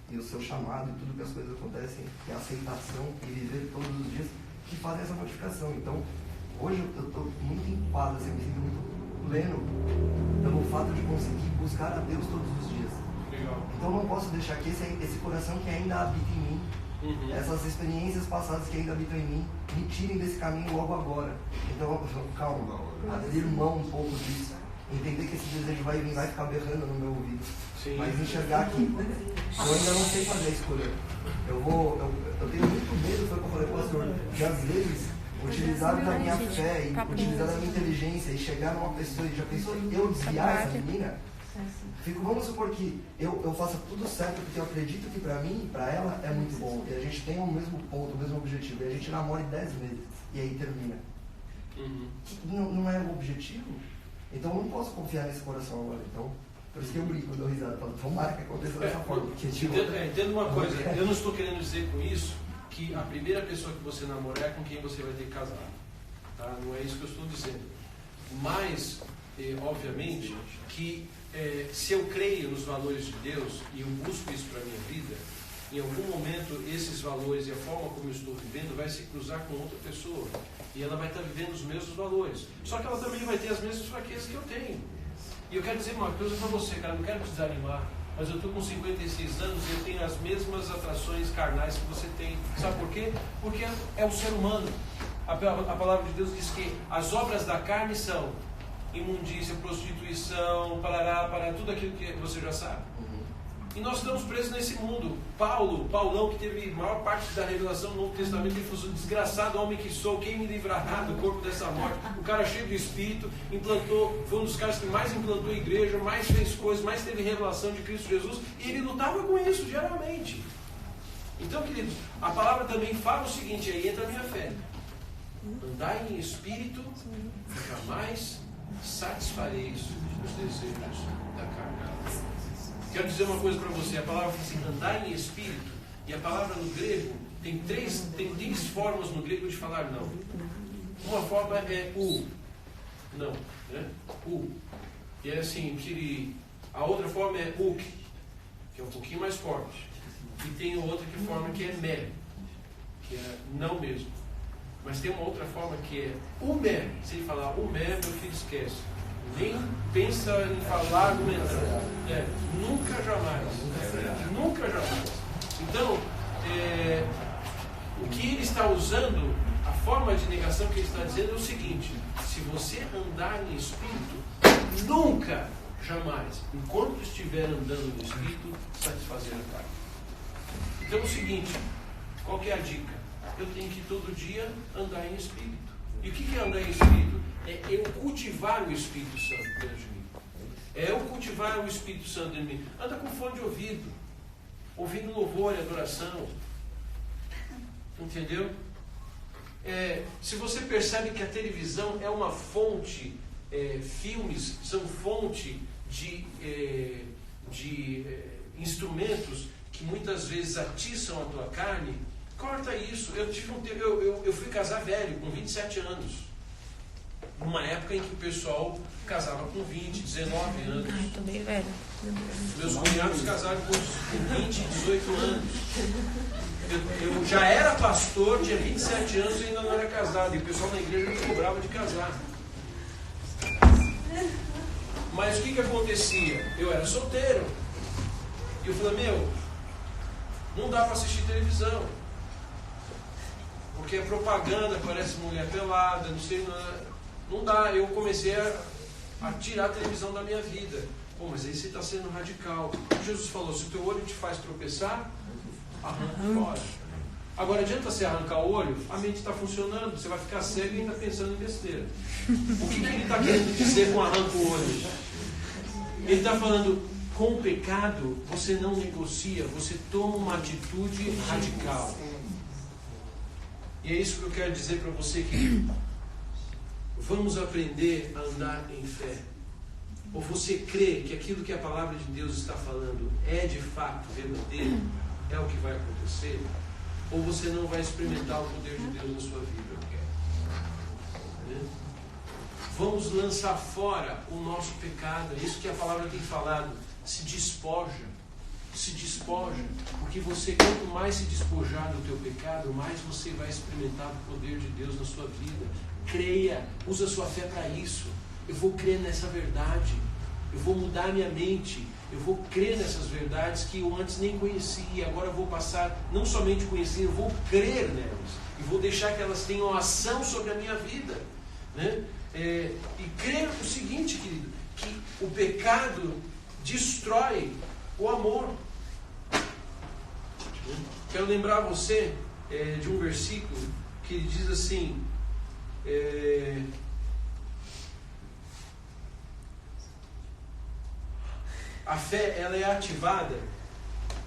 e o seu chamado e tudo que as coisas acontecem, e a aceitação e viver todos os dias, que fazem essa modificação. Então, hoje eu estou muito em paz, assim, eu me sinto muito pleno pelo fato de conseguir buscar a Deus todos os dias. Legal. Então, eu não posso deixar que esse coração que ainda habita em mim, essas experiências passadas que ainda habitam em mim, me tirem desse caminho logo agora. Então, calma, abrir mão um pouco disso, entender que esse desejo vai vir, vai ficar berrando no meu ouvido. Sim. Mas enxergar que eu ainda não sei fazer a escolha. Eu tenho muito medo, foi o que eu falei para o pastor, de às vezes utilizar da minha fé e utilizar da minha inteligência e chegar numa pessoa e já pensou eu desviar essa menina. Vamos supor que eu faça tudo certo porque eu acredito que para mim, para ela é muito bom. E a gente tem o mesmo ponto, o mesmo objetivo. E a gente namora 10 meses e aí termina. Não é o objetivo? Então eu não posso confiar nesse coração agora. Então, por isso que eu brinco, eu dou risada. Falo, tomara que aconteça dessa forma. Porque, tipo, entendo uma coisa, eu não estou querendo dizer com isso que a primeira pessoa que você namorar é com quem você vai ter que casar. Tá? Não é isso que eu estou dizendo. Mas, obviamente, que se eu creio nos valores de Deus e eu busco isso para a minha vida, em algum momento esses valores e a forma como eu estou vivendo vai se cruzar com outra pessoa e ela vai estar vivendo os mesmos valores, só que ela também vai ter as mesmas fraquezas que eu tenho. E eu quero dizer uma coisa para você, cara, não quero te desanimar, mas eu estou com 56 anos e eu tenho as mesmas atrações carnais que você tem. Sabe por quê? Porque é o ser humano. A palavra de Deus diz que as obras da carne são imundícia, prostituição, parará, tudo aquilo que você já sabe. E nós estamos presos nesse mundo. Paulão, que teve a maior parte da revelação no Novo Testamento, ele falou: desgraçado homem que sou, quem me livrará do corpo dessa morte? O cara cheio do Espírito, foi um dos caras que mais implantou a igreja, mais fez coisas, mais teve revelação de Cristo Jesus, e ele lutava com isso diariamente. Então, queridos, a palavra também fala o seguinte, aí entra a minha fé: andai em espírito, jamais satisfareis os desejos da carne. Quero dizer uma coisa para você, a palavra diz assim, andar em espírito, e a palavra no grego tem três formas no grego de falar não. Uma forma é não, né? E é assim, a outra forma é uk, que é um pouquinho mais forte. E tem outra forma que é me, que é não mesmo. Mas tem uma outra forma que é umé. Se ele falar umé, meu filho esquece. Nem pensa em falar, argumentar. Nunca jamais. Nunca jamais. Então, o que ele está usando, a forma de negação que ele está dizendo é o seguinte: se você andar em espírito, nunca, jamais, enquanto estiver andando no espírito, satisfazer a carne. Então é o seguinte, qual que é a dica? Eu tenho que todo dia andar em espírito. E o que é andar em espírito? É eu cultivar o Espírito Santo dentro de mim. É eu cultivar o Espírito Santo em mim. Anda com fone de ouvido, ouvindo louvor e adoração. Entendeu? Se você percebe que a televisão é uma fonte, filmes são fonte de instrumentos que muitas vezes atiçam a tua carne, corta isso. Eu fui casar velho, com 27 anos. Numa época em que o pessoal casava com 20, 19 anos. Ai, tô bem velha. Meus cunhados casaram com 20, 18 anos. Eu já era pastor, tinha 27 anos e ainda não era casado. E o pessoal na igreja me cobrava de casar. Mas o que acontecia? Eu era solteiro. E eu falei, não dá para assistir televisão. Porque é propaganda, parece mulher pelada, não sei, não dá. Eu comecei a tirar a televisão da minha vida. Mas aí você está sendo radical. Jesus falou, se o teu olho te faz tropeçar, arranca fora. Agora, adianta você arrancar o olho, a mente está funcionando, você vai ficar cego e ainda pensando em besteira. O que ele está querendo dizer com arranca o olho? Ele está falando, com o pecado, você não negocia, você toma uma atitude radical. E é isso que eu quero dizer para você, querido. Vamos aprender a andar em fé. Ou você crê que aquilo que a palavra de Deus está falando é de fato verdadeiro, é o que vai acontecer, ou você não vai experimentar o poder de Deus na sua vida. Vamos lançar fora o nosso pecado. É isso que a palavra tem falado. Se despoja. Se despoja. Porque você, quanto mais se despojar do teu pecado, mais você vai experimentar o poder de Deus na sua vida. Creia. Usa a sua fé para isso. Eu vou crer nessa verdade. Eu vou mudar minha mente. Eu vou crer nessas verdades que eu antes nem conhecia. Agora eu vou passar, não somente conhecer, eu vou crer nelas. E vou deixar que elas tenham ação sobre a minha vida. Né? E crer o seguinte, querido, que o pecado destrói o amor. Quero lembrar você de um versículo que diz assim, a fé, ela é ativada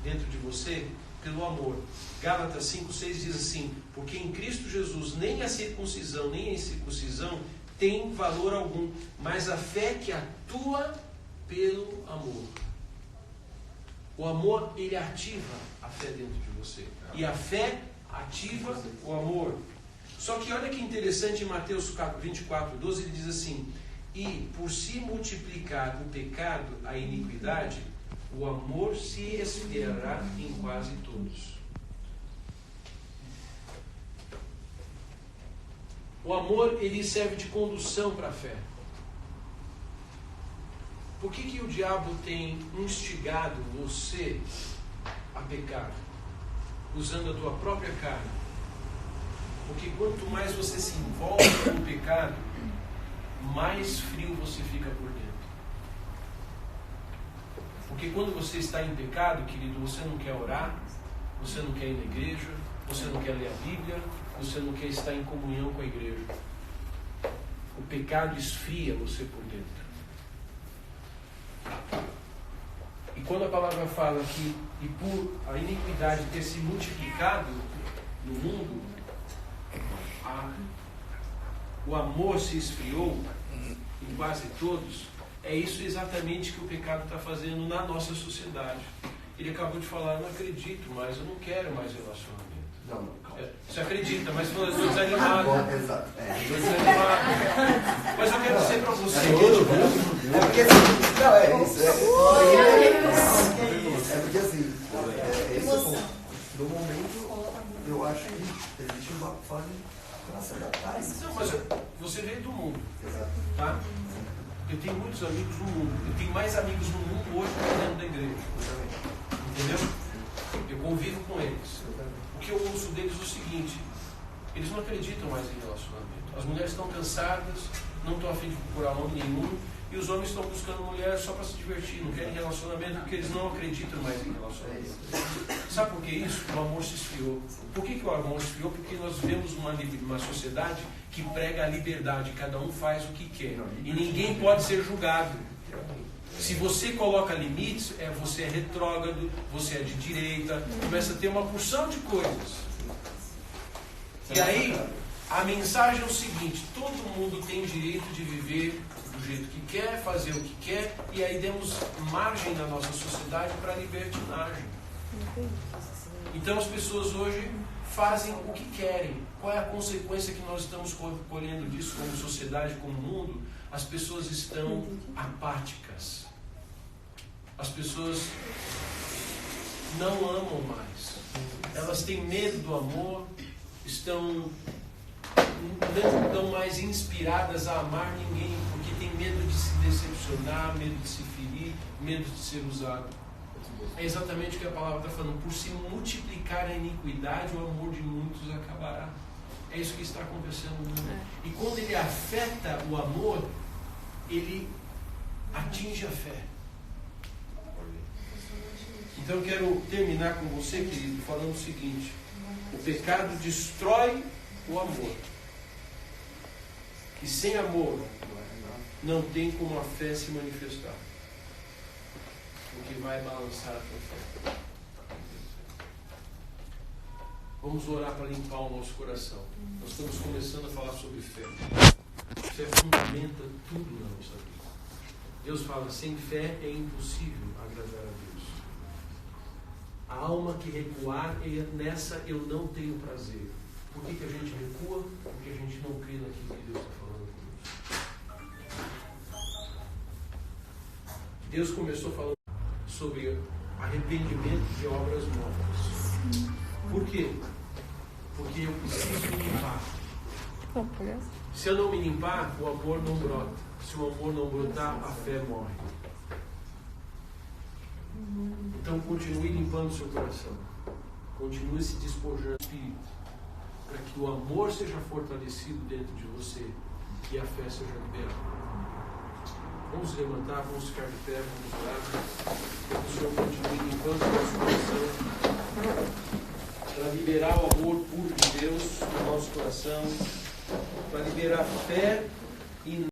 dentro de você pelo amor. Gálatas 5:6 diz assim, porque em Cristo Jesus nem a circuncisão nem a incircuncisão tem valor algum, mas a fé que atua pelo amor. O amor, ele ativa a fé dentro de você. E a fé ativa o amor. Só que olha que interessante, em Mateus 24:12, ele diz assim, e por se multiplicar o pecado, a iniquidade, o amor se esfriará em quase todos. O amor, ele serve de condução para a fé. Por que o diabo tem instigado você a pecar? Usando a tua própria carne. Porque quanto mais você se envolve com o pecado, mais frio você fica por dentro. Porque quando você está em pecado, querido, você não quer orar, você não quer ir na igreja, você não quer ler a Bíblia, você não quer estar em comunhão com a igreja. O pecado esfria você por dentro. E quando a palavra fala que, e por a iniquidade ter se multiplicado no mundo, o amor se esfriou em quase todos, é isso exatamente que o pecado está fazendo na nossa sociedade. Ele acabou de falar, não acredito mais, eu não quero mais relacionamento. Não, calma. Você acredita, mas eu estou desanimado. Exato. Estou desanimado. Mas eu quero dizer para você. É porque assim, não, é isso. É porque assim, esse é o ponto. No momento, eu acho que existe uma fase para se adaptar. Não, mas você veio do mundo. Exato. Tá? Eu tenho muitos amigos no mundo. Eu tenho mais amigos no mundo hoje do que dentro da igreja. Entendeu? Eu convivo com eles. O que eu ouço deles é o seguinte: eles não acreditam mais em relacionamento. As mulheres estão cansadas, não estão a fim de procurar homem nenhum, e os homens estão buscando mulher só para se divertir, não querem relacionamento porque eles não acreditam mais em relacionamento. Sabe por que isso? O amor se esfriou. Por que o amor se esfriou? Porque nós vemos uma sociedade que prega a liberdade, cada um faz o que quer, e ninguém pode ser julgado. Se você coloca limites, você é retrógrado, você é de direita, começa a ter uma porção de coisas. E aí, a mensagem é o seguinte: todo mundo tem direito de viver do jeito que quer, fazer o que quer, e aí demos margem na nossa sociedade para a libertinagem. Então as pessoas hoje fazem o que querem. Qual é a consequência que nós estamos colhendo disso como sociedade, como mundo? As pessoas estão apáticas. As pessoas não amam mais. Elas têm medo do amor, não estão mais inspiradas a amar ninguém, porque tem medo de se decepcionar, medo de se ferir, medo de ser usado. É exatamente o que a palavra está falando. Por se multiplicar a iniquidade, o amor de muitos acabará. É isso que está acontecendo no mundo. E quando ele afeta o amor, ele atinge a fé. Então eu quero terminar com você, querido, falando o seguinte: o pecado destrói o amor. E sem amor não tem como a fé se manifestar. O que vai balançar a tua fé. Vamos orar para limpar o nosso coração. Nós estamos começando a falar sobre fé. Fé fundamenta tudo na nossa vida. Deus fala: sem fé é impossível agradar a Deus. A alma que recuar, nessa eu não tenho prazer. Por que a gente recua? Porque a gente não crê naquilo que Deus está falando conosco. Deus começou falando sobre arrependimento de obras mortas. Por quê? Porque eu preciso me limpar. Se eu não me limpar, o amor não brota. Se o amor não brotar, a fé morre. Então continue limpando o seu coração. Continue se despojando do Espírito, para que o amor seja fortalecido dentro de você e a fé seja liberada. Vamos levantar, vamos ficar de pé, vamos orar. Que o Senhor continue limpando o nosso coração, para liberar o amor puro de Deus no nosso coração, para liberar fé e